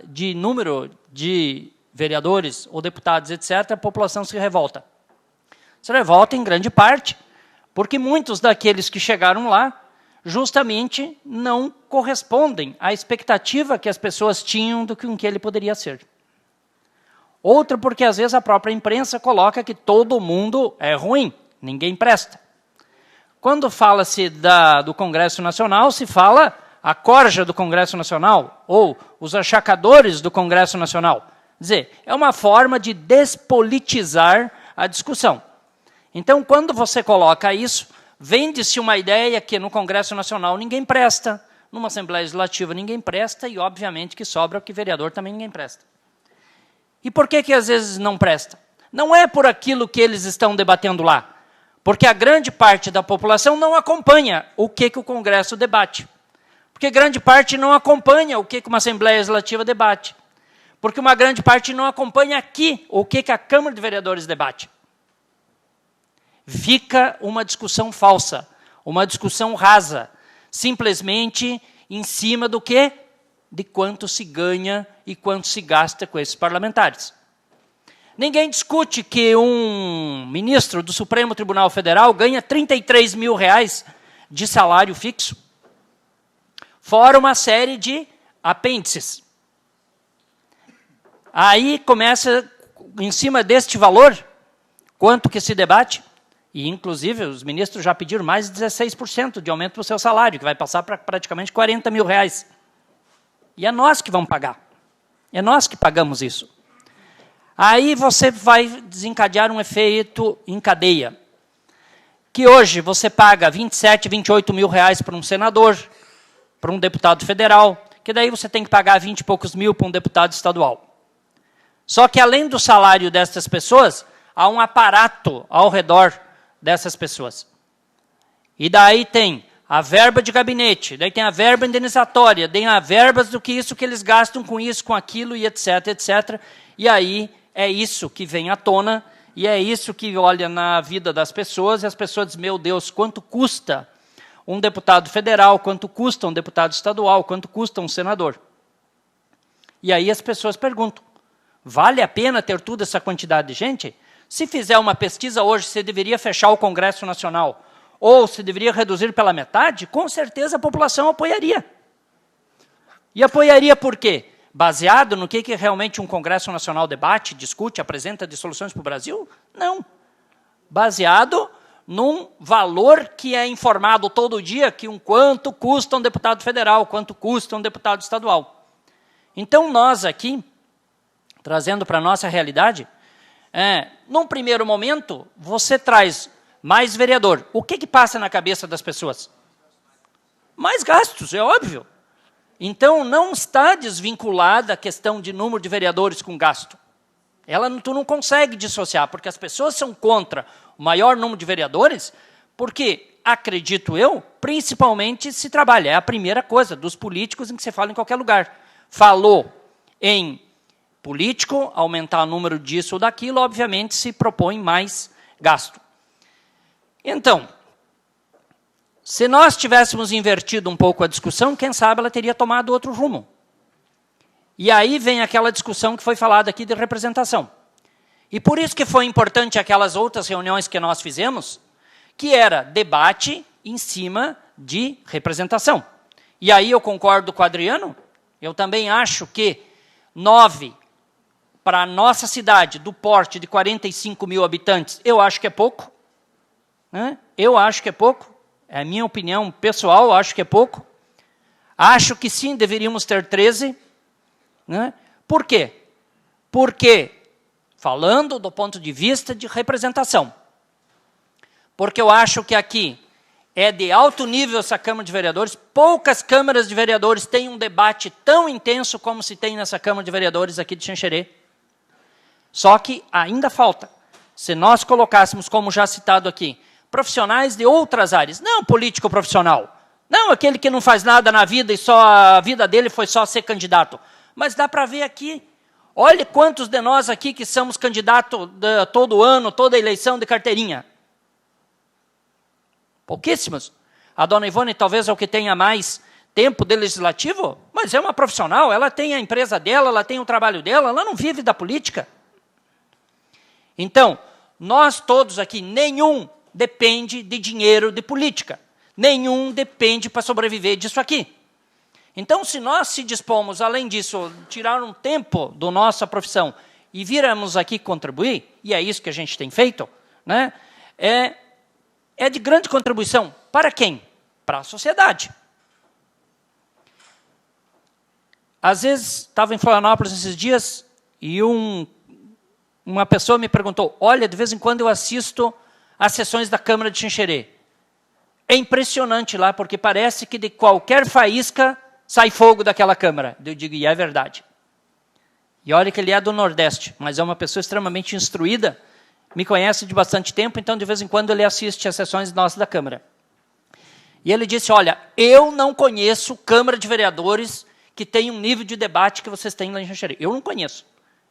de número de vereadores ou deputados, etc., a população se revolta? Se revolta em grande parte porque muitos daqueles que chegaram lá justamente não correspondem à expectativa que as pessoas tinham do que ele poderia ser. Outra porque, às vezes, a própria imprensa coloca que todo mundo é ruim, ninguém presta. Quando fala-se do Congresso Nacional, se fala a corja do Congresso Nacional, ou os achacadores do Congresso Nacional. Quer dizer, é uma forma de despolitizar a discussão. Então, quando você coloca isso, vende-se uma ideia que no Congresso Nacional ninguém presta, numa Assembleia Legislativa ninguém presta, e obviamente que sobra que vereador também ninguém presta. E por que às vezes não presta? Não é por aquilo que eles estão debatendo lá, porque a grande parte da população não acompanha o que o Congresso debate. Porque grande parte não acompanha o que uma Assembleia Legislativa debate. Porque uma grande parte não acompanha aqui o que a Câmara de Vereadores debate. Fica uma discussão falsa, uma discussão rasa, simplesmente em cima do quê? De quanto se ganha e quanto se gasta com esses parlamentares. Ninguém discute que um ministro do Supremo Tribunal Federal ganha R$33 mil de salário fixo, fora uma série de apêndices. Aí começa, em cima deste valor, quanto que se debate? E, inclusive, os ministros já pediram mais de 16% de aumento para o seu salário, que vai passar para praticamente R$40 mil. E é nós que vamos pagar. É nós que pagamos isso. Aí você vai desencadear um efeito em cadeia. Que hoje você paga 27, 28 mil para um senador, para um deputado federal, que daí você tem que pagar 20 e poucos mil para um deputado estadual. Só que, além do salário dessas pessoas, há um aparato ao redor dessas pessoas. E daí tem a verba de gabinete, daí tem a verba indenizatória, tem a verbas do que isso que eles gastam com isso, com aquilo, e etc, etc. E aí é isso que vem à tona, e é isso que olha na vida das pessoas, e as pessoas dizem, meu Deus, quanto custa um deputado federal, quanto custa um deputado estadual, quanto custa um senador? E aí as pessoas perguntam, vale a pena ter toda essa quantidade de gente? Se fizer uma pesquisa hoje, se deveria fechar o Congresso Nacional ou se deveria reduzir pela metade, com certeza a população apoiaria. E apoiaria por quê? Baseado no que realmente um Congresso Nacional debate, discute, apresenta de soluções para o Brasil? Não. Baseado num valor que é informado todo dia, que quanto custa um deputado federal, quanto custa um deputado estadual. Então, nós aqui, trazendo para a nossa realidade, num primeiro momento, você traz mais vereador. O que passa na cabeça das pessoas? Mais gastos, é óbvio. Então, não está desvinculada a questão de número de vereadores com gasto. Tu não consegue dissociar, porque as pessoas são contra o maior número de vereadores, porque, acredito eu, principalmente se trabalha. É a primeira coisa dos políticos em que se fala em qualquer lugar. Falou em político, aumentar o número disso ou daquilo, obviamente se propõe mais gasto. Então, se nós tivéssemos invertido um pouco a discussão, quem sabe ela teria tomado outro rumo. E aí vem aquela discussão que foi falada aqui de representação. E por isso que foi importante aquelas outras reuniões que nós fizemos, que era debate em cima de representação. E aí eu concordo com o Adriano, eu também acho que 9 para a nossa cidade, do porte de 45 mil habitantes, eu acho que é pouco. Eu acho que é pouco. É a minha opinião pessoal, eu acho que é pouco. Acho que sim, deveríamos ter 13. Por quê? Porque falando do ponto de vista de representação. Porque eu acho que aqui é de alto nível essa Câmara de Vereadores. Poucas câmaras de vereadores têm um debate tão intenso como se tem nessa Câmara de Vereadores aqui de Xanxerê. Só que ainda falta. Se nós colocássemos, como já citado aqui, profissionais de outras áreas, não político profissional, não aquele que não faz nada na vida e só a vida dele foi só ser candidato, mas dá para ver aqui, olhe quantos de nós aqui que somos candidatos todo ano, toda eleição de carteirinha. Pouquíssimos. A dona Ivone talvez é o que tenha mais tempo de legislativo, mas é uma profissional, ela tem a empresa dela, ela tem o trabalho dela, ela não vive da política. Então, nós todos aqui, nenhum depende de dinheiro de política. Nenhum depende para sobreviver disso aqui. Então, se nós se dispomos, além disso, tirar um tempo da nossa profissão e virmos aqui contribuir, e é isso que a gente tem feito, né, é de grande contribuição. Para quem? Para a sociedade. Às vezes, estava em Florianópolis esses dias e uma pessoa me perguntou, olha, de vez em quando eu assisto às sessões da Câmara de Xanxerê. É impressionante lá, porque parece que de qualquer faísca sai fogo daquela Câmara. Eu digo, e é verdade. E olha que ele é do Nordeste, mas é uma pessoa extremamente instruída, me conhece de bastante tempo, então de vez em quando ele assiste às sessões nossas da Câmara. E ele disse, olha, eu não conheço Câmara de Vereadores que tem um nível de debate que vocês têm lá em Xanxerê. Eu não conheço.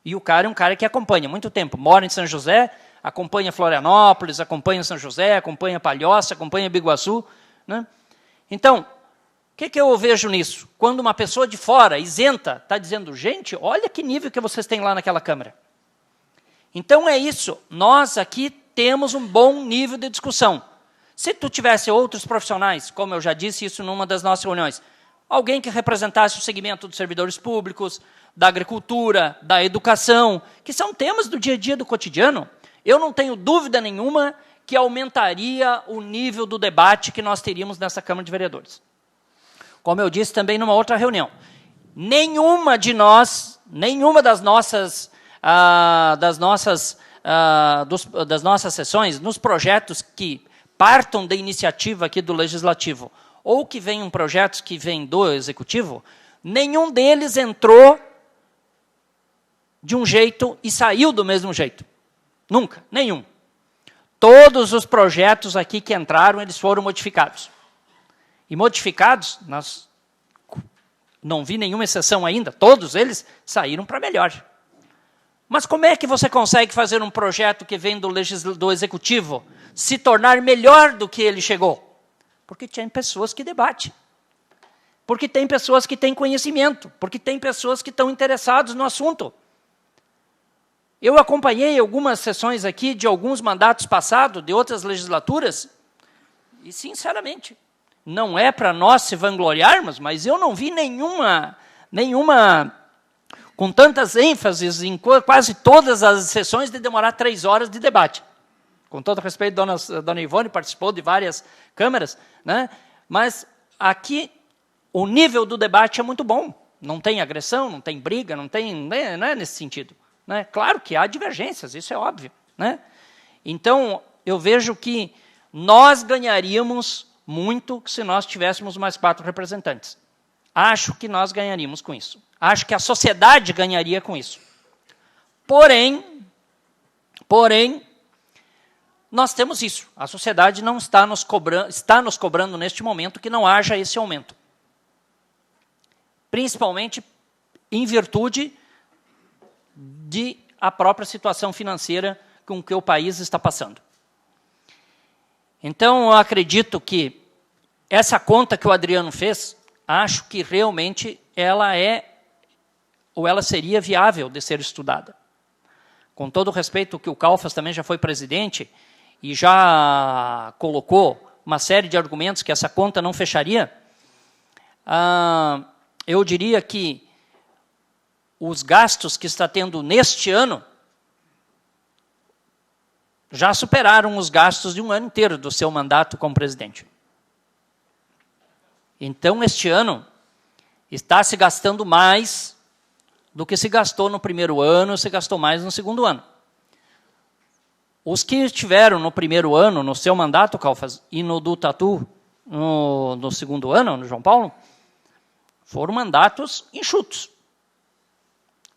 E o cara é um cara que acompanha há muito tempo, mora em São José, acompanha Florianópolis, acompanha São José, acompanha Palhoça, acompanha Biguaçu. Né? Então, o que eu vejo nisso? Quando uma pessoa de fora, isenta, está dizendo, gente, olha que nível que vocês têm lá naquela Câmara. Então é isso, nós aqui temos um bom nível de discussão. Se tu tivesse outros profissionais, como eu já disse isso numa das nossas reuniões, alguém que representasse o segmento dos servidores públicos, da agricultura, da educação, que são temas do dia a dia do cotidiano, eu não tenho dúvida nenhuma que aumentaria o nível do debate que nós teríamos nessa Câmara de Vereadores. Como eu disse também numa outra reunião, nenhuma das nossas sessões, nos projetos que partam da iniciativa aqui do Legislativo, ou que venham projetos que vêm do Executivo, nenhum deles entrou de um jeito e saiu do mesmo jeito. Nunca, nenhum. Todos os projetos aqui que entraram, eles foram modificados. E modificados, nós não vi nenhuma exceção ainda, todos eles saíram para melhor. Mas como é que você consegue fazer um projeto que vem do Executivo se tornar melhor do que ele chegou? Porque tem pessoas que debatem. Porque tem pessoas que têm conhecimento. Porque tem pessoas que estão interessadas no assunto. Eu acompanhei algumas sessões aqui de alguns mandatos passados, de outras legislaturas, e, sinceramente, não é para nós se vangloriarmos, mas eu não vi nenhuma com tantas ênfases em quase todas as sessões de demorar 3 horas de debate. Com todo respeito, a dona Ivone participou de várias câmaras, né? Mas aqui o nível do debate é muito bom. Não tem agressão, não tem briga, não é nesse sentido. Né? Claro que há divergências, isso é óbvio. Né? Então, eu vejo que nós ganharíamos muito se nós tivéssemos mais 4 representantes. Acho que nós ganharíamos com isso. Acho que a sociedade ganharia com isso. Porém, nós temos isso. A sociedade não está nos cobrando neste momento que não haja esse aumento. Principalmente em virtude de a própria situação financeira com que o país está passando. Então, eu acredito que essa conta que o Adriano fez, acho que realmente ela seria viável de ser estudada. Com todo o respeito que o Calfas também já foi presidente e já colocou uma série de argumentos que essa conta não fecharia, eu diria que os gastos que está tendo neste ano já superaram os gastos de um ano inteiro do seu mandato como presidente. Então, este ano, está se gastando mais do que se gastou no primeiro ano, se gastou mais no segundo ano. Os que estiveram no primeiro ano, no seu mandato, Calfas, e no do Tatu, no segundo ano, no João Paulo, foram mandatos enxutos.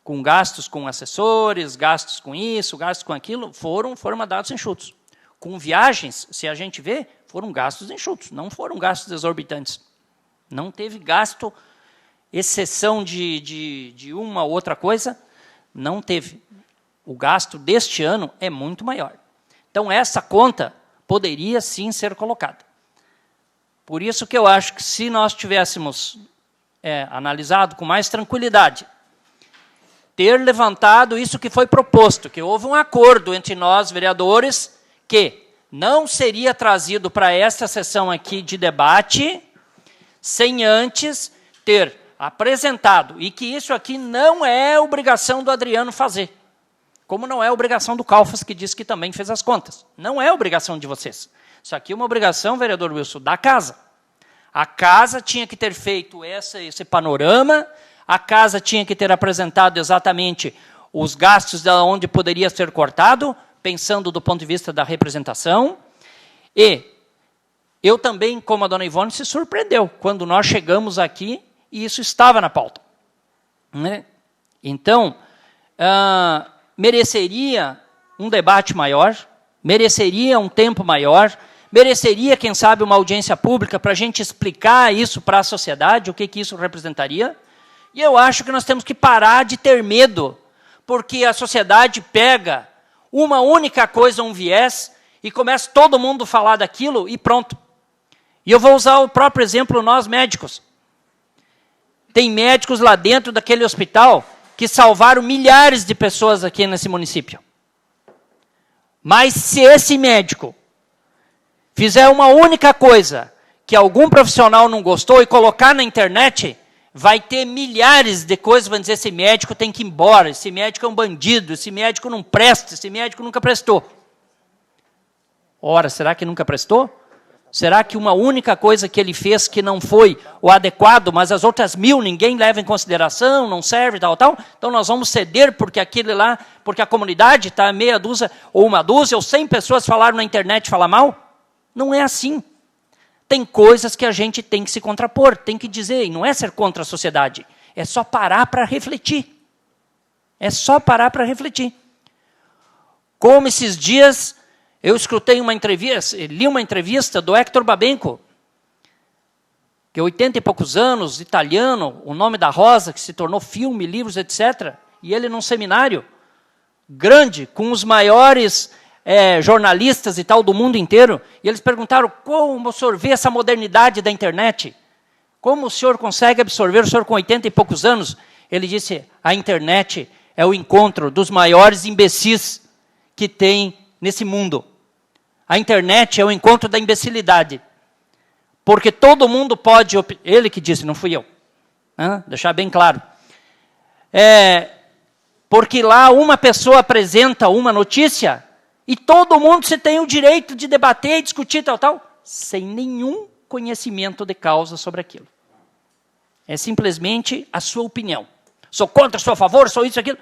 Com gastos com assessores, gastos com isso, gastos com aquilo, foram mandatos enxutos. Com viagens, se a gente vê, foram gastos enxutos, não foram gastos exorbitantes. Não teve gasto, exceção de uma ou outra coisa, não teve. O gasto deste ano é muito maior. Então, essa conta poderia, sim, ser colocada. Por isso que eu acho que, se nós tivéssemos analisado com mais tranquilidade, ter levantado isso que foi proposto, que houve um acordo entre nós, vereadores, que não seria trazido para esta sessão aqui de debate, sem antes ter apresentado, e que isso aqui não é obrigação do Adriano fazer, como não é obrigação do Calfas, que disse que também fez as contas. Não é obrigação de vocês. Isso aqui é uma obrigação, vereador Wilson, da casa. A casa tinha que ter feito esse panorama, a casa tinha que ter apresentado exatamente os gastos de onde poderia ser cortado, pensando do ponto de vista da representação. E eu também, como a dona Ivone, se surpreendeu quando nós chegamos aqui e isso estava na pauta. Né? Então, mereceria um debate maior, mereceria um tempo maior, mereceria, quem sabe, uma audiência pública para a gente explicar isso para a sociedade, o que isso representaria. E eu acho que nós temos que parar de ter medo, porque a sociedade pega uma única coisa, um viés, e começa todo mundo a falar daquilo e pronto. E eu vou usar o próprio exemplo, nós médicos. Tem médicos lá dentro daquele hospital que salvaram milhares de pessoas aqui nesse município. Mas se esse médico fizer uma única coisa que algum profissional não gostou e colocar na internet, vai ter milhares de coisas, vão dizer, esse médico tem que ir embora, esse médico é um bandido, esse médico não presta, esse médico nunca prestou. Ora, será que nunca prestou? Será que uma única coisa que ele fez que não foi o adequado, mas as outras 1000 ninguém leva em consideração, não serve, tal, tal? Então nós vamos ceder porque aquele lá, porque a comunidade está meia dúzia, ou uma dúzia, ou 100 pessoas falaram na internet falar mal? Não é assim. Tem coisas que a gente tem que se contrapor, tem que dizer, e não é ser contra a sociedade, é só parar para refletir. É só parar para refletir. Como esses dias eu escutei uma entrevista, li uma entrevista do Hector Babenco, que é 80 e poucos anos, italiano, O Nome da Rosa, que se tornou filme, livros, etc. E ele num seminário grande, com os maiores jornalistas e tal do mundo inteiro, e eles perguntaram como o senhor vê essa modernidade da internet? Como o senhor consegue absorver, o senhor com 80 e poucos anos? Ele disse, a internet é o encontro dos maiores imbecis que tem nesse mundo. A internet é o encontro da imbecilidade. Porque todo mundo pode... Ele que disse, não fui eu. Deixar bem claro. Porque lá uma pessoa apresenta uma notícia e todo mundo se tem o direito de debater e discutir tal, sem nenhum conhecimento de causa sobre aquilo. É simplesmente a sua opinião. Sou contra, sou a favor, sou isso, aquilo.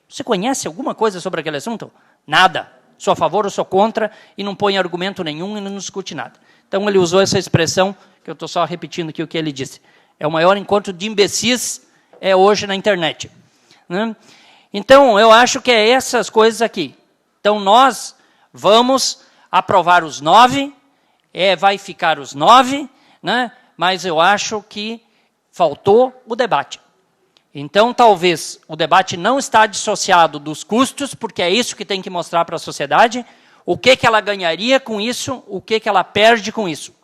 Você conhece alguma coisa sobre aquele assunto? Nada. Sou a favor ou sou contra e não põe argumento nenhum e não discute nada. Então ele usou essa expressão, que eu estou só repetindo aqui o que ele disse. É o maior encontro de imbecis hoje na internet. Né? Então, eu acho que é essas coisas aqui. Então, nós vamos aprovar os 9, vai ficar os 9, né? Mas eu acho que faltou o debate. Então, talvez, o debate não está dissociado dos custos, porque é isso que tem que mostrar para a sociedade, o que ela ganharia com isso, o que ela perde com isso.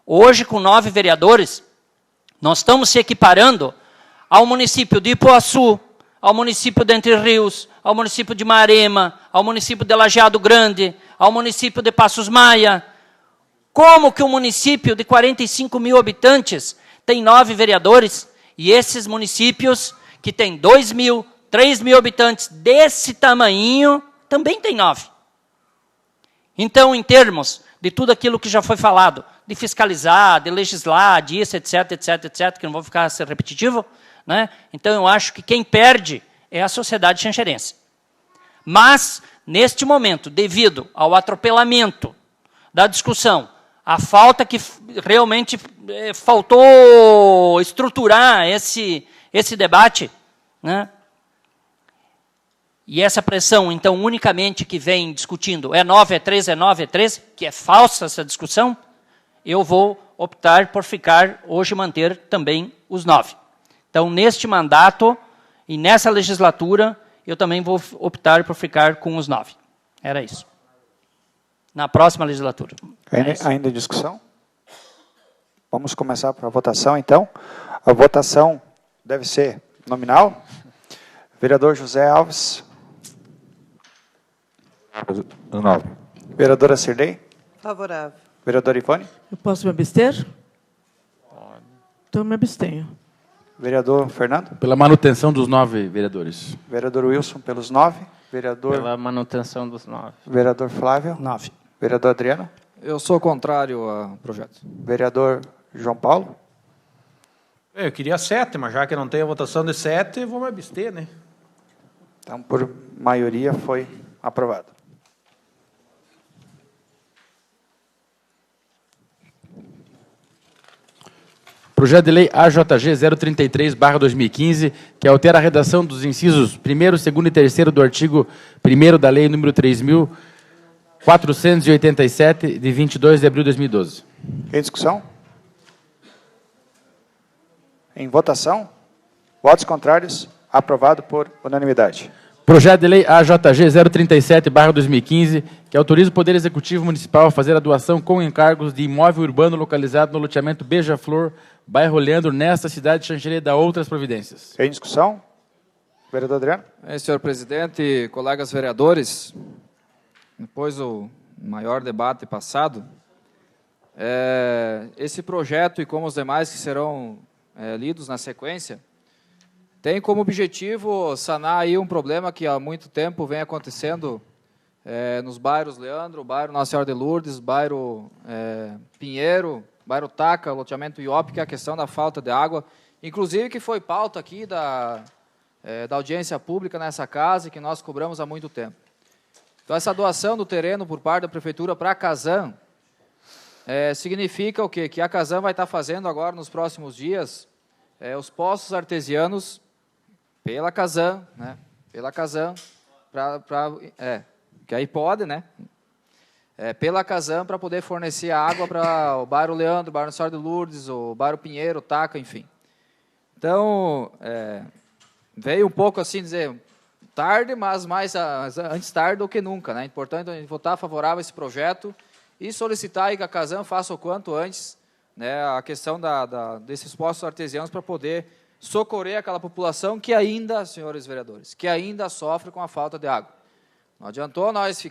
Hoje, com 9 vereadores, nós estamos se equiparando ao município de Ipuaçu, ao município de Entre Rios, ao município de Marema, ao município de Lajeado Grande, ao município de Passos Maia. Como que um município de 45 mil habitantes tem 9 vereadores e esses municípios que têm 2 mil, 3 mil habitantes desse tamanhinho também tem 9? Então, em termos de tudo aquilo que já foi falado, de fiscalizar, de legislar, disso, etc., etc., etc., que não vou ficar ser repetitivo, né? Então, eu acho que quem perde é a sociedade xanxerense. Mas neste momento, devido ao atropelamento da discussão, a falta que realmente faltou estruturar esse debate, né? E essa pressão, então, unicamente que vem discutindo é 9, é 13, é 9, é 13, que é falsa essa discussão, eu vou optar por ficar, hoje, manter também os 9. Então, neste mandato e nessa legislatura, eu também vou optar por ficar com os 9. Era isso. Na próxima legislatura. Ainda em discussão? Vamos começar para a votação, então. A votação deve ser nominal. Vereador José Alves. O 9. Vereadora Cirlei. Favorável. Vereador Ivone. Eu posso me abster? Então, me abstenho. Vereador Fernando. Pela manutenção dos 9 vereadores. Vereador Wilson, pelos 9. Vereador... Pela manutenção dos 9. Vereador Flávio. 9. Vereador Adriano. Eu sou contrário ao projeto. Vereador João Paulo. Eu queria 7, mas já que não tem a votação de 7, vou me abster, né? Então, por maioria, foi aprovado. Projeto de Lei AJG 033/2015, que altera a redação dos incisos 1º, 2º e 3º do artigo 1º da Lei número 3.487, de 22 de abril de 2012. Em discussão? Em votação? Votos contrários? Aprovado por unanimidade. Projeto de Lei AJG 037/2015, que autoriza o Poder Executivo Municipal a fazer a doação com encargos de imóvel urbano localizado no loteamento Beija-Flor, bairro Leandro, nesta cidade de Xanxerê, da outras providências. Em discussão? Vereador Adriano. Senhor presidente, colegas vereadores, depois do maior debate passado, esse projeto e como os demais que serão lidos na sequência, tem como objetivo sanar aí um problema que há muito tempo vem acontecendo nos bairros Leandro, bairro Nossa Senhora de Lourdes, bairro Pinheiro, bairro Taca, loteamento Iop, que é a questão da falta de água, inclusive que foi pauta aqui da audiência pública nessa casa e que nós cobramos há muito tempo. Então, essa doação do terreno por parte da Prefeitura para a Casan significa o quê? Que a Casan vai estar fazendo agora, nos próximos dias, os poços artesianos pela Casan, né? Pela Casan, que aí pode, né? Pela Casan, para poder fornecer água para o bairro Leandro, o bairro Nossa Senhora de Lourdes, o bairro Pinheiro, Taca, enfim. Então, veio um pouco assim dizer tarde, mas mais antes tarde do que nunca, né? Importante a gente votar favorável a esse projeto e solicitar aí que a Casan faça o quanto antes, né, a questão desses poços artesianos para poder socorrer aquela população que ainda, senhores vereadores, que ainda sofre com a falta de água. Não adiantou nós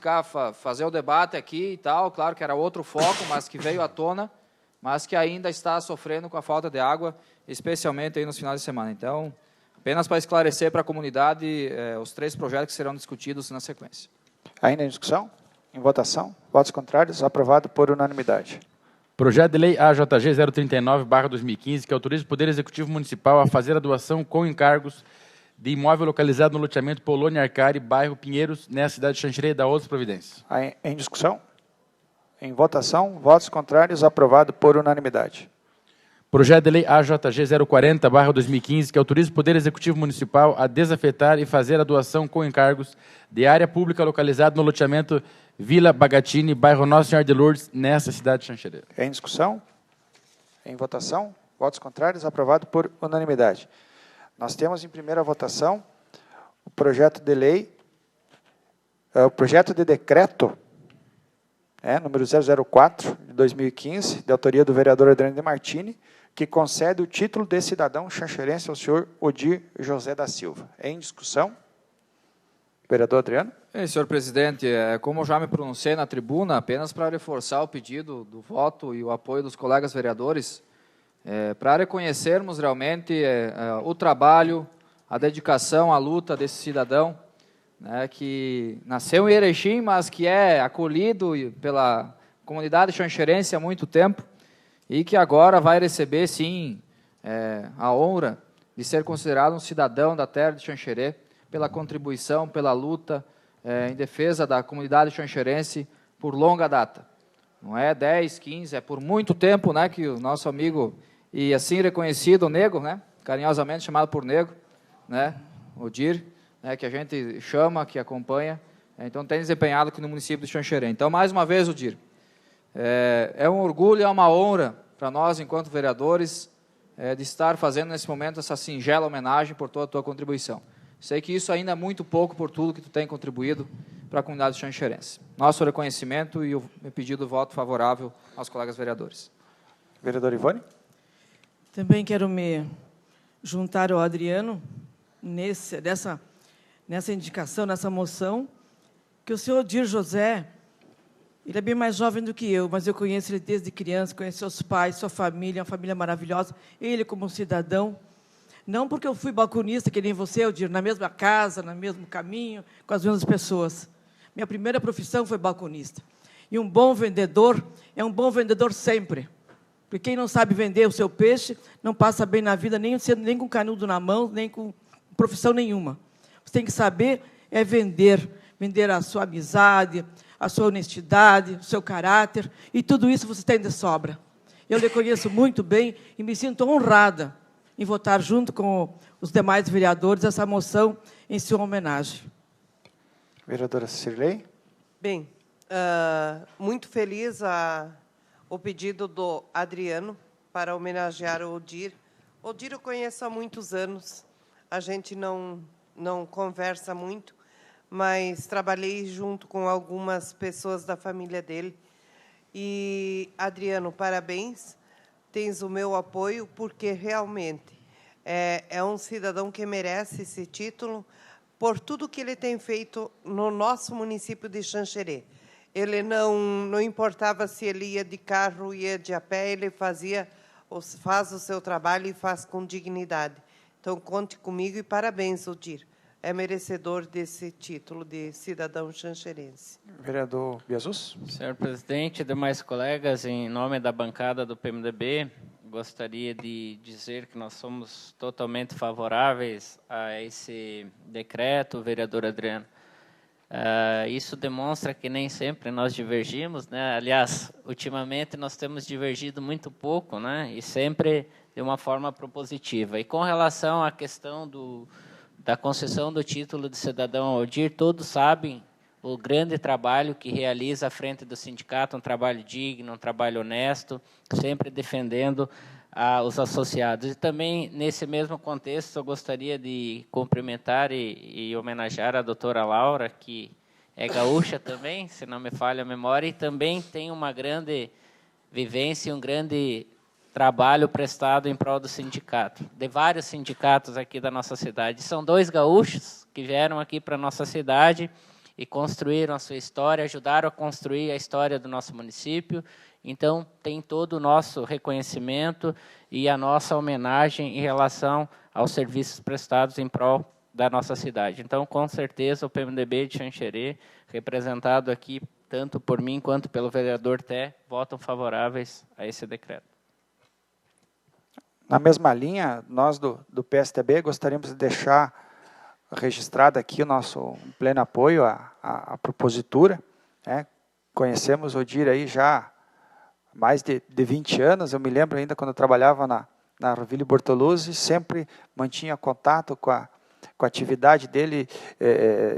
fazer o debate aqui e tal, claro que era outro foco, mas que veio à tona, mas que ainda está sofrendo com a falta de água, especialmente aí nos finais de semana. Então, apenas para esclarecer para a comunidade os 3 projetos que serão discutidos na sequência. Ainda em discussão? Em votação? Votos contrários? Aprovado por unanimidade. Projeto de Lei AJG 039/2015, que autoriza o Poder Executivo Municipal a fazer a doação com encargos de imóvel localizado no loteamento Polônia Arcari, bairro Pinheiros, nessa cidade de Xanxerê, da outras providências. Em discussão? Em votação? Votos contrários? Aprovado por unanimidade. Projeto de Lei AJG 040/2015, que autoriza o Poder Executivo Municipal a desafetar e fazer a doação com encargos de área pública localizado no loteamento Vila Bagatini, bairro Nossa Senhora de Lourdes, nessa cidade de Xanxerê. Em discussão? Em votação? Votos contrários? Aprovado por unanimidade. Nós temos em primeira votação o projeto de lei, o projeto de decreto, número 004, de 2015, de autoria do vereador Adriano de Martini, que concede o título de cidadão xanxerense ao senhor Odir José da Silva. Em discussão? Vereador Adriano. Senhor presidente, como eu já me pronunciei na tribuna, apenas para reforçar o pedido do voto e o apoio dos colegas vereadores, para reconhecermos realmente o trabalho, a dedicação, a luta desse cidadão, né, que nasceu em Erechim, mas que é acolhido pela comunidade xanxerense há muito tempo e que agora vai receber, sim, a honra de ser considerado um cidadão da terra de Xanxerê, pela contribuição, pela luta, em defesa da comunidade xanxerense por longa data. Não é 10, 15, é por muito tempo, né, que o nosso amigo e assim reconhecido Nego, né, carinhosamente chamado por Nego, né, Odir, né, que a gente chama, que acompanha, então tem desempenhado aqui no município de Xanxerê. Então, mais uma vez, Odir, é um orgulho, é uma honra para nós, enquanto vereadores, de estar fazendo nesse momento essa singela homenagem por toda a tua contribuição. Sei que isso ainda é muito pouco por tudo que tu tem contribuído para a comunidade xanxerense. Nosso reconhecimento e o meu pedido de voto favorável aos colegas vereadores. Vereador Ivone? Também quero me juntar ao Adriano nessa indicação, nessa moção, que o senhor Odir José, ele é bem mais jovem do que eu, mas eu conheço ele desde criança, conheço seus pais, sua família, uma família maravilhosa, ele como cidadão. Não porque eu fui balconista, que nem você, Odir, na mesma casa, no mesmo caminho, com as mesmas pessoas. Minha primeira profissão foi balconista. E um bom vendedor é um bom vendedor sempre. Porque quem não sabe vender o seu peixe, não passa bem na vida, nem com canudo na mão, nem com profissão nenhuma. Você tem que saber vender a sua amizade, a sua honestidade, o seu caráter, e tudo isso você tem de sobra. Eu lhe conheço muito bem e me sinto honrada em votar junto com os demais vereadores essa moção em sua homenagem. Vereadora Cirlei? Bem, muito feliz o pedido do Adriano para homenagear o Odir. Odir eu conheço há muitos anos, a gente não conversa muito, mas trabalhei junto com algumas pessoas da família dele. E, Adriano, parabéns, tens o meu apoio, porque realmente é um cidadão que merece esse título por tudo que ele tem feito no nosso município de Xanxerê. Ele não importava se ele ia de carro, ia de a pé, ele faz o seu trabalho e faz com dignidade. Então, conte comigo e parabéns, Odir. É merecedor desse título de cidadão xanxerense. Vereador Biasus? Senhor presidente, demais colegas, em nome da bancada do PMDB, gostaria de dizer que nós somos totalmente favoráveis a esse decreto, vereador Adriano. Isso demonstra que nem sempre nós divergimos, né? Aliás, ultimamente nós temos divergido muito pouco, né? E sempre de uma forma propositiva. E com relação à questão da concessão do título de cidadão ao Odir, todos sabem o grande trabalho que realiza à frente do sindicato, um trabalho digno, um trabalho honesto, sempre defendendo os associados. E também, nesse mesmo contexto, eu gostaria de cumprimentar e homenagear a doutora Laura, que é gaúcha também, se não me falha a memória, e também tem uma grande vivência e um grande trabalho prestado em prol do sindicato, de vários sindicatos aqui da nossa cidade. São 2 gaúchos que vieram aqui para a nossa cidade e construíram a sua história, ajudaram a construir a história do nosso município. Então, tem todo o nosso reconhecimento e a nossa homenagem em relação aos serviços prestados em prol da nossa cidade. Então, com certeza, o PMDB de Xanxerê, representado aqui tanto por mim quanto pelo vereador Té, votam favoráveis a esse decreto. Na mesma linha, nós do PSTB gostaríamos de deixar registrado aqui o nosso pleno apoio à propositura. Né? Conhecemos o Odir aí já há mais de 20 anos, eu me lembro ainda quando eu trabalhava na Roville Bortoluzzi, sempre mantinha contato com a atividade dele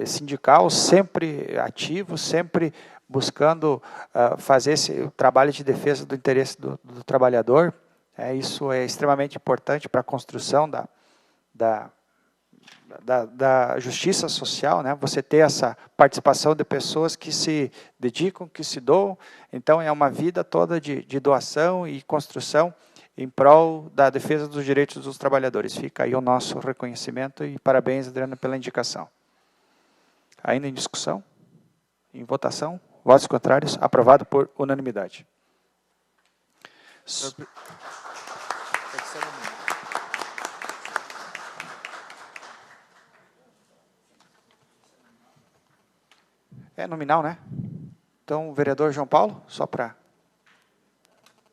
sindical, sempre ativo, sempre buscando fazer esse trabalho de defesa do interesse do trabalhador. Isso é extremamente importante para a construção da justiça social, né? Você ter essa participação de pessoas que se dedicam, que se doam. Então, é uma vida toda de doação e construção em prol da defesa dos direitos dos trabalhadores. Fica aí o nosso reconhecimento e parabéns, Adriano, pela indicação. Ainda em discussão? Em votação? Votos contrários? Aprovado por unanimidade. É nominal, né? Então, vereador João Paulo, só para...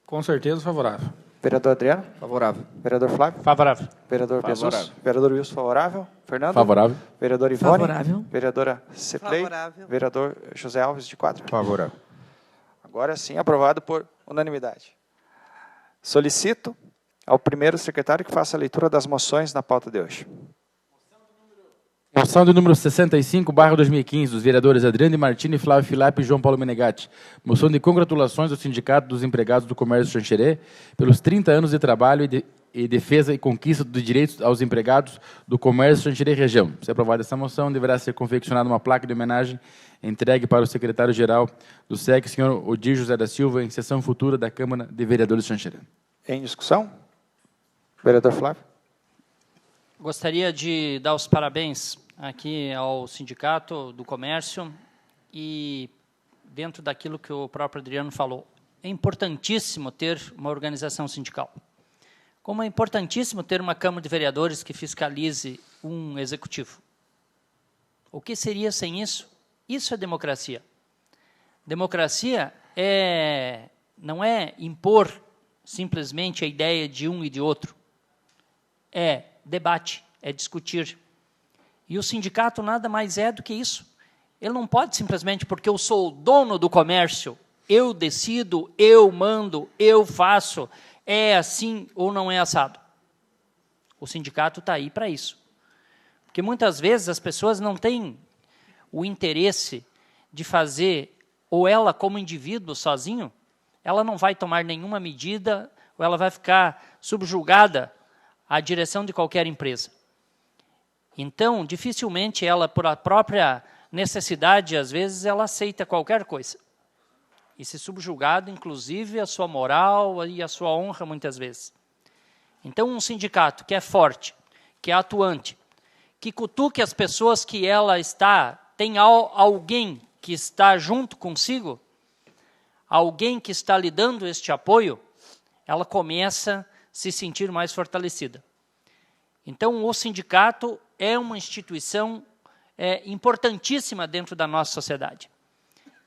Com certeza favorável. Vereador Adriano? Favorável. Vereador Flávio? Favorável. Vereador Favorável. Jesus? Vereador Wilson, favorável? Fernando? Favorável. Vereador Ivone? Favorável. Vereadora Citlei? Favorável. Vereador José Alves, de 4? Favorável. Agora sim, aprovado por unanimidade. Solicito ao primeiro secretário que faça a leitura das moções na pauta de hoje. Moção do número 65/2015, dos vereadores Adriano de Martini, Flávio Filap e João Paulo Menegatti. Moção de congratulações ao Sindicato dos Empregados do Comércio Xanxerê pelos 30 anos de trabalho e defesa e conquista dos direitos aos empregados do Comércio Xanxerê Região. Se aprovada essa moção, deverá ser confeccionada uma placa de homenagem entregue para o secretário-geral do SEC, senhor Odir José da Silva, em sessão futura da Câmara de Vereadores de Xanxerê. Em discussão? Vereador Flávio? Gostaria de dar os parabéns aqui ao Sindicato do Comércio e, dentro daquilo que o próprio Adriano falou, é importantíssimo ter uma organização sindical. Como é importantíssimo ter uma Câmara de Vereadores que fiscalize um executivo. O que seria sem isso? Isso é democracia. Democracia não é impor simplesmente a ideia de um e de outro. É debate, é discutir. E o sindicato nada mais é do que isso. Ele não pode simplesmente, porque eu sou o dono do comércio, eu decido, eu mando, eu faço, é assim ou não é assado. O sindicato está aí para isso. Porque muitas vezes as pessoas não têm o interesse de fazer, ou ela como indivíduo sozinho, ela não vai tomar nenhuma medida, ou ela vai ficar subjugada à direção de qualquer empresa. Então, dificilmente ela, por a própria necessidade, às vezes, ela aceita qualquer coisa. E se subjugado, inclusive, a sua moral e a sua honra, muitas vezes. Então, um sindicato que é forte, que é atuante, que cutuque as pessoas que ela está, tem alguém que está junto consigo, alguém que está lhe dando este apoio, ela começa a se sentir mais fortalecida. Então, o sindicato é uma instituição importantíssima dentro da nossa sociedade.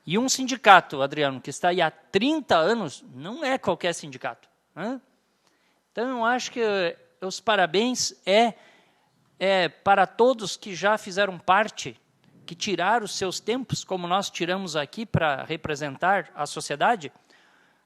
E um sindicato, Adriano, que está aí há 30 anos, não é qualquer sindicato. Né? Então, eu acho que os parabéns para todos que já fizeram parte, que tiraram os seus tempos, como nós tiramos aqui para representar a sociedade.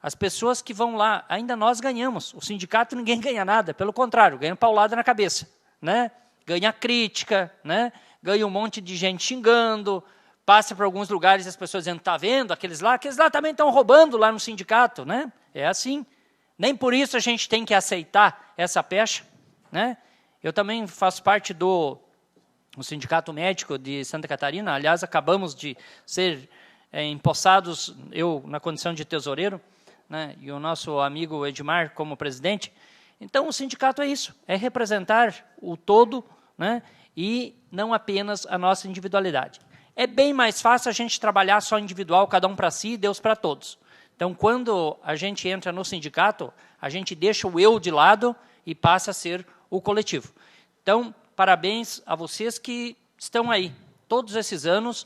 As pessoas que vão lá, ainda nós ganhamos. O sindicato ninguém ganha nada, pelo contrário, ganha paulada na cabeça. Né? Ganha crítica, né? Ganha um monte de gente xingando, passa por alguns lugares e as pessoas dizendo, está vendo, aqueles lá também estão roubando lá no sindicato. Né? É assim. Nem por isso a gente tem que aceitar essa pecha. Né? Eu também faço parte do Sindicato Médico de Santa Catarina, aliás, acabamos de ser empossados, eu na condição de tesoureiro, né, e o nosso amigo Edmar como presidente. Então, o sindicato é isso, é representar o todo, né, e não apenas a nossa individualidade. É bem mais fácil a gente trabalhar só individual, cada um para si e Deus para todos. Então, quando a gente entra no sindicato, a gente deixa o eu de lado e passa a ser o coletivo. Então, parabéns a vocês que estão aí, todos esses anos,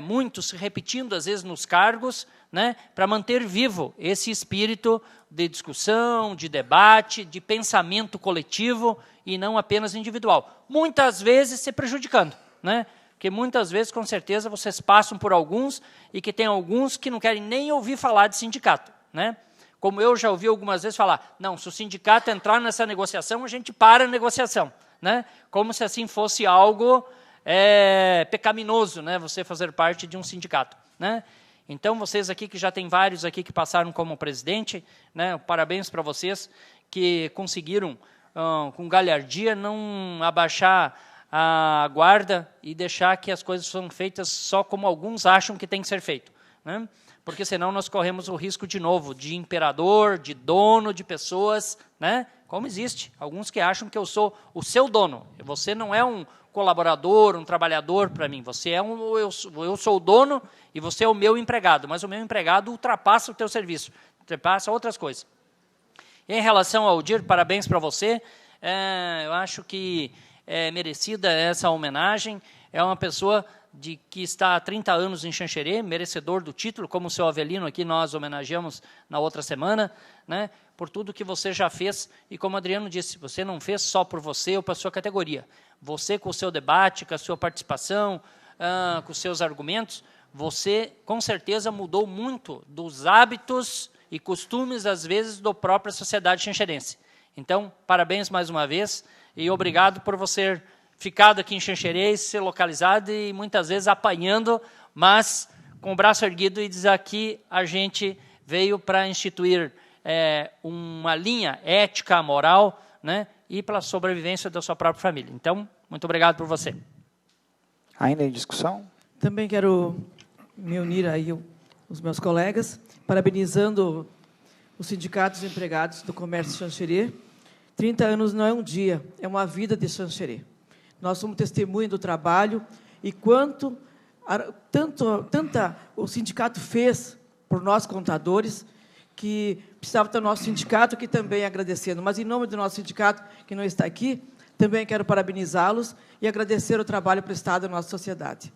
muitos se repetindo, às vezes, nos cargos, né, para manter vivo esse espírito de discussão, de debate, de pensamento coletivo e não apenas individual. Muitas vezes se prejudicando, né? Porque muitas vezes, com certeza, vocês passam por alguns e que tem alguns que não querem nem ouvir falar de sindicato, né? Como eu já ouvi algumas vezes falar, não, se o sindicato entrar nessa negociação, a gente para a negociação, né? Como se assim fosse algo pecaminoso, né? Você fazer parte de um sindicato, né? Então, vocês aqui, que já tem vários aqui que passaram como presidente, né? Parabéns para vocês que conseguiram, com galhardia, não abaixar a guarda e deixar que as coisas são feitas só como alguns acham que tem que ser feito, né? Porque senão nós corremos o risco de novo de imperador, de dono de pessoas, né? Como existe alguns que acham que eu sou o seu dono. Você não é um colaborador, um trabalhador para mim. Você eu sou o dono e você é o meu empregado. Mas o meu empregado ultrapassa o teu serviço, ultrapassa outras coisas. Em relação ao Odir, parabéns para você. Eu acho que é merecida essa homenagem. é uma pessoa que está há 30 anos em Xanxerê, merecedor do título, como o seu Avelino aqui nós homenageamos na outra semana, né, por tudo que você já fez, e como o Adriano disse, você não fez só por você ou para a sua categoria. Você, com o seu debate, com a sua participação, com os seus argumentos, você, com certeza, mudou muito dos hábitos e costumes, às vezes, da própria sociedade xanxerense. Então, parabéns mais uma vez, e obrigado por você ficado aqui em Xanxerê, ser localizado e muitas vezes apanhando, mas com o braço erguido e dizer aqui a gente veio para instituir uma linha ética, moral, né, e para a sobrevivência da sua própria família. Então, muito obrigado por você. Ainda em discussão? Também quero me unir aí os meus colegas, parabenizando os sindicatos dos empregados do comércio de Xanxerê. 30 anos não é um dia, é uma vida de Xanxerê. Nós somos testemunha do trabalho e tanto o sindicato fez por nós contadores, que precisava ter o nosso sindicato aqui também agradecendo. Mas, em nome do nosso sindicato, que não está aqui, também quero parabenizá-los e agradecer o trabalho prestado à nossa sociedade.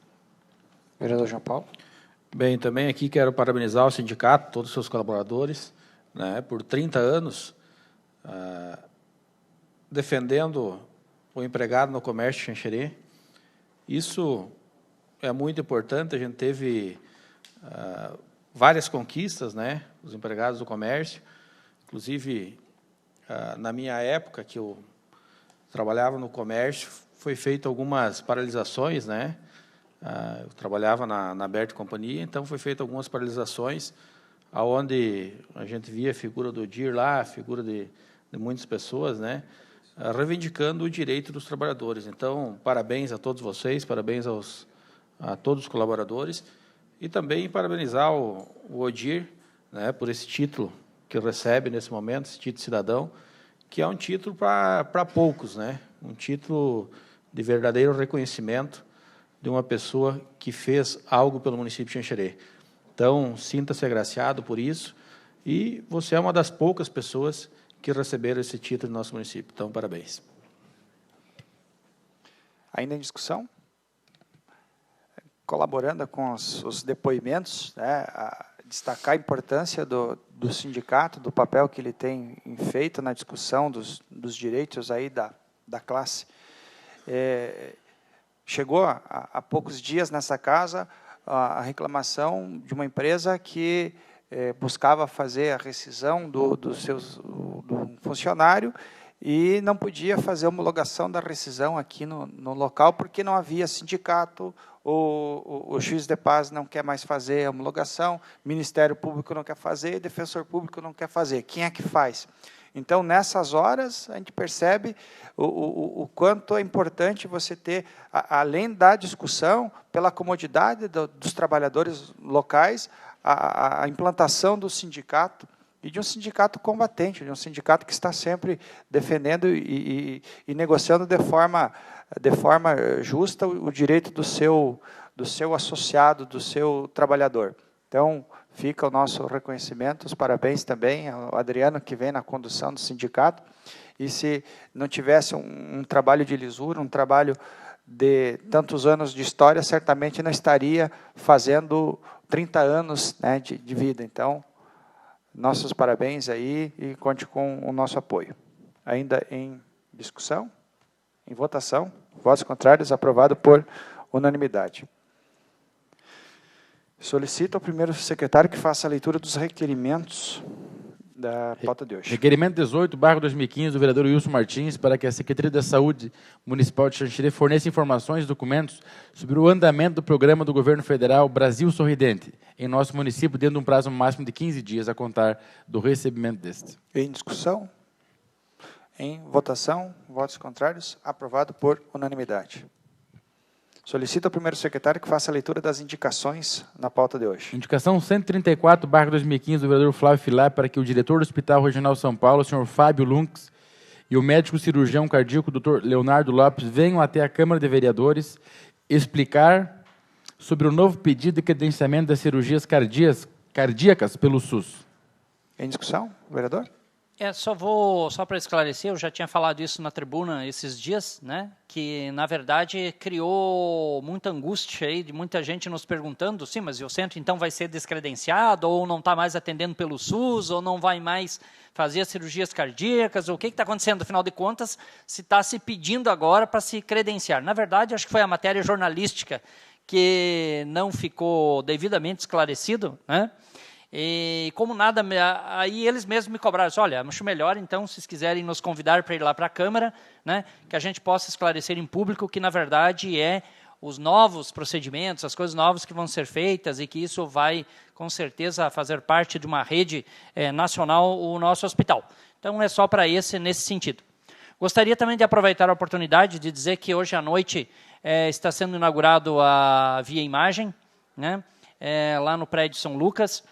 Vereador João Paulo. Bem, também aqui quero parabenizar o sindicato, todos os seus colaboradores, né, por 30 anos defendendo o empregado no comércio de Xanxerê. Isso é muito importante, a gente teve várias conquistas, né, os empregados do comércio, inclusive, na minha época, que eu trabalhava no comércio, foi feito algumas paralisações, né, eu trabalhava na Berto Companhia, então foi feito algumas paralisações, onde a gente via a figura do DIR lá, a figura de muitas pessoas, né, reivindicando o direito dos trabalhadores. Então, parabéns a todos vocês, parabéns a todos os colaboradores, e também parabenizar o ODIR, né, por esse título que recebe nesse momento, esse título de cidadão, que é um título para poucos, né, um título de verdadeiro reconhecimento de uma pessoa que fez algo pelo município de Xanxerê. Então, sinta-se agraciado por isso, e você é uma das poucas pessoas que receberam esse título no nosso município. Então, parabéns. Ainda em discussão? Colaborando com os depoimentos, né, destacar a importância do sindicato, do papel que ele tem feito na discussão dos direitos aí da classe. Chegou há poucos dias nessa casa a reclamação de uma empresa que buscava fazer a rescisão do funcionário e não podia fazer a homologação da rescisão aqui no local porque não havia sindicato, o juiz de paz não quer mais fazer a homologação, Ministério Público não quer fazer, Defensor Público não quer fazer. Quem é que faz? Então, nessas horas, a gente percebe o quanto é importante você ter, além da discussão, pela comodidade dos trabalhadores locais, a implantação do sindicato, e de um sindicato combatente, de um sindicato que está sempre defendendo e negociando de forma justa o direito do seu associado, do seu trabalhador. Então, fica o nosso reconhecimento, os parabéns também ao Adriano, que vem na condução do sindicato, e se não tivesse um trabalho de lisura, um trabalho de tantos anos de história, certamente não estaria fazendo 30 anos, né, de vida. Então, nossos parabéns aí e conte com o nosso apoio. Ainda em discussão? Em votação? Votos contrários? Aprovado por unanimidade. Solicito ao primeiro secretário que faça a leitura dos requerimentos da pauta de hoje. Requerimento 18/2015 do vereador Wilson Martins para que a Secretaria da Saúde Municipal de Xanxerê forneça informações e documentos sobre o andamento do programa do Governo Federal Brasil Sorridente em nosso município dentro de um prazo máximo de 15 dias a contar do recebimento deste. Em discussão? Em votação? Votos contrários? Aprovado por unanimidade. Solicito ao primeiro secretário que faça a leitura das indicações na pauta de hoje. Indicação 134/2015 do vereador Flávio Filap para que o diretor do Hospital Regional São Paulo, o senhor Fábio Lunks, e o médico cirurgião cardíaco, Dr. Leonardo Lopes, venham até a Câmara de Vereadores explicar sobre o novo pedido de credenciamento das cirurgias cardíacas pelo SUS. Em discussão, vereador? Só para esclarecer, eu já tinha falado isso na tribuna esses dias, né, que, na verdade, criou muita angústia aí de muita gente nos perguntando, sim, mas o centro, então, vai ser descredenciado, ou não está mais atendendo pelo SUS, ou não vai mais fazer as cirurgias cardíacas, ou o que está acontecendo, afinal de contas, se está se pedindo agora para se credenciar. Na verdade, acho que foi a matéria jornalística que não ficou devidamente esclarecido, né? E como nada, aí eles mesmos me cobraram, olha, acho melhor então, se vocês quiserem nos convidar para ir lá para a Câmara, né, que a gente possa esclarecer em público que na verdade é os novos procedimentos, as coisas novas que vão ser feitas e que isso vai com certeza fazer parte de uma rede nacional, o nosso hospital. Então é só para nesse sentido. Gostaria também de aproveitar a oportunidade de dizer que hoje à noite está sendo inaugurado a Via Imagem, né, lá no prédio São Lucas,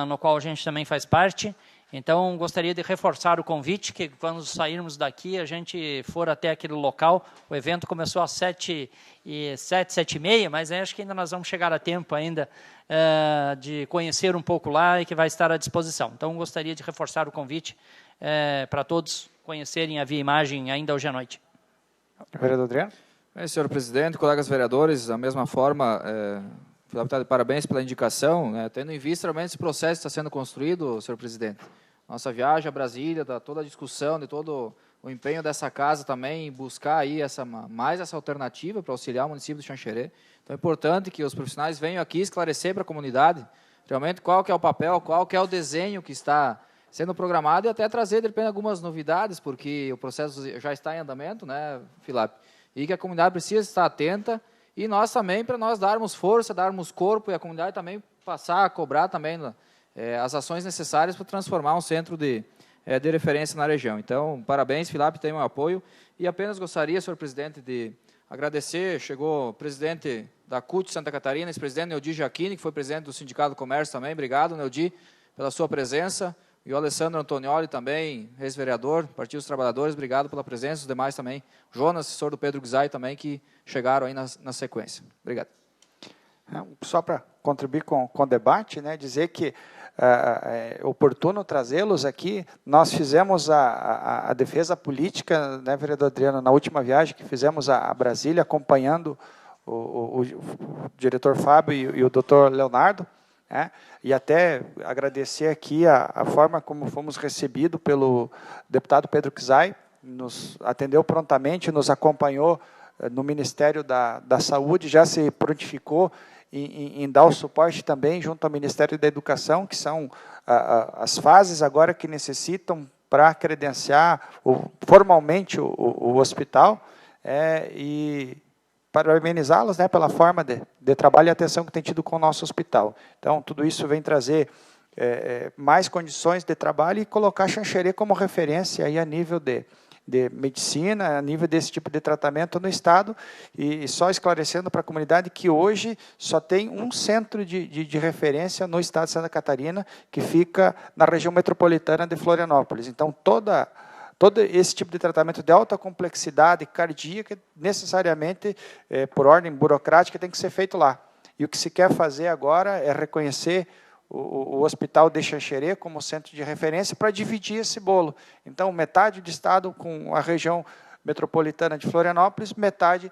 no qual a gente também faz parte. Então, gostaria de reforçar o convite, que quando sairmos daqui, a gente for até aquele local. O evento começou às 7h30, mas acho que ainda nós vamos chegar a tempo ainda de conhecer um pouco lá e que vai estar à disposição. Então, gostaria de reforçar o convite para todos conhecerem a Via Imagem ainda hoje à noite. Vereador Adriano. Bem, senhor presidente, colegas vereadores, da mesma forma, parabéns pela indicação, né, tendo em vista realmente esse processo que está sendo construído, senhor presidente. Nossa viagem a Brasília, toda a discussão, de todo o empenho dessa casa também, em buscar aí mais essa alternativa para auxiliar o município de Xanxerê. Então é importante que os profissionais venham aqui esclarecer para a comunidade realmente qual que é o papel, qual que é o desenho que está sendo programado e até trazer, de repente, algumas novidades, porque o processo já está em andamento, né, Filap? E que a comunidade precisa estar atenta. E nós também, para nós darmos força, darmos corpo, e a comunidade também passar a cobrar também as ações necessárias para transformar um centro de referência na região. Então, parabéns, Filap, tem meu apoio. E apenas gostaria, senhor presidente, de agradecer, chegou o presidente da CUT Santa Catarina, ex-presidente Neudi Giacchini, que foi presidente do Sindicato do Comércio também. Obrigado, Neudi, pela sua presença. E o Alessandro Antonioli também, ex-vereador, Partido dos Trabalhadores, obrigado pela presença. Os demais também, Jonas, assessor do Pedro Guizai também, que chegaram aí na sequência. Obrigado. Só para contribuir com o debate, né, dizer que é oportuno trazê-los aqui. Nós fizemos a defesa política, né, vereador Adriano, na última viagem que fizemos a Brasília, acompanhando o diretor Fábio e o doutor Leonardo, né, e até agradecer aqui a forma como fomos recebidos pelo deputado Pedro Guizai, nos atendeu prontamente, nos acompanhou no Ministério da Saúde, já se prontificou em dar o suporte também junto ao Ministério da Educação, que são as fases agora que necessitam para credenciar formalmente o hospital, e parabenizá-los, né, pela forma de trabalho e atenção que tem tido com o nosso hospital. Então, tudo isso vem trazer mais condições de trabalho e colocar Xanxerê como referência aí a nível de medicina, a nível desse tipo de tratamento no Estado, e só esclarecendo para a comunidade que hoje só tem um centro de referência no Estado de Santa Catarina, que fica na região metropolitana de Florianópolis. Então, todo esse tipo de tratamento de alta complexidade cardíaca, necessariamente, por ordem burocrática, tem que ser feito lá. E o que se quer fazer agora é reconhecer o Hospital de Xanxerê como centro de referência para dividir esse bolo. Então, metade do Estado com a região metropolitana de Florianópolis, metade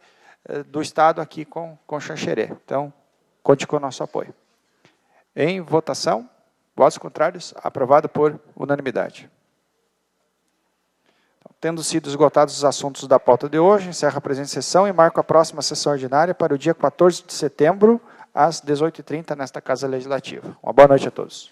do Estado aqui com Xanxerê. Então, conte com o nosso apoio. Em votação, votos contrários, aprovado por unanimidade. Então, tendo sido esgotados os assuntos da pauta de hoje, encerro a presente sessão e marco a próxima sessão ordinária para o dia 14 de setembro, às 18h30, nesta Casa Legislativa. Uma boa noite a todos.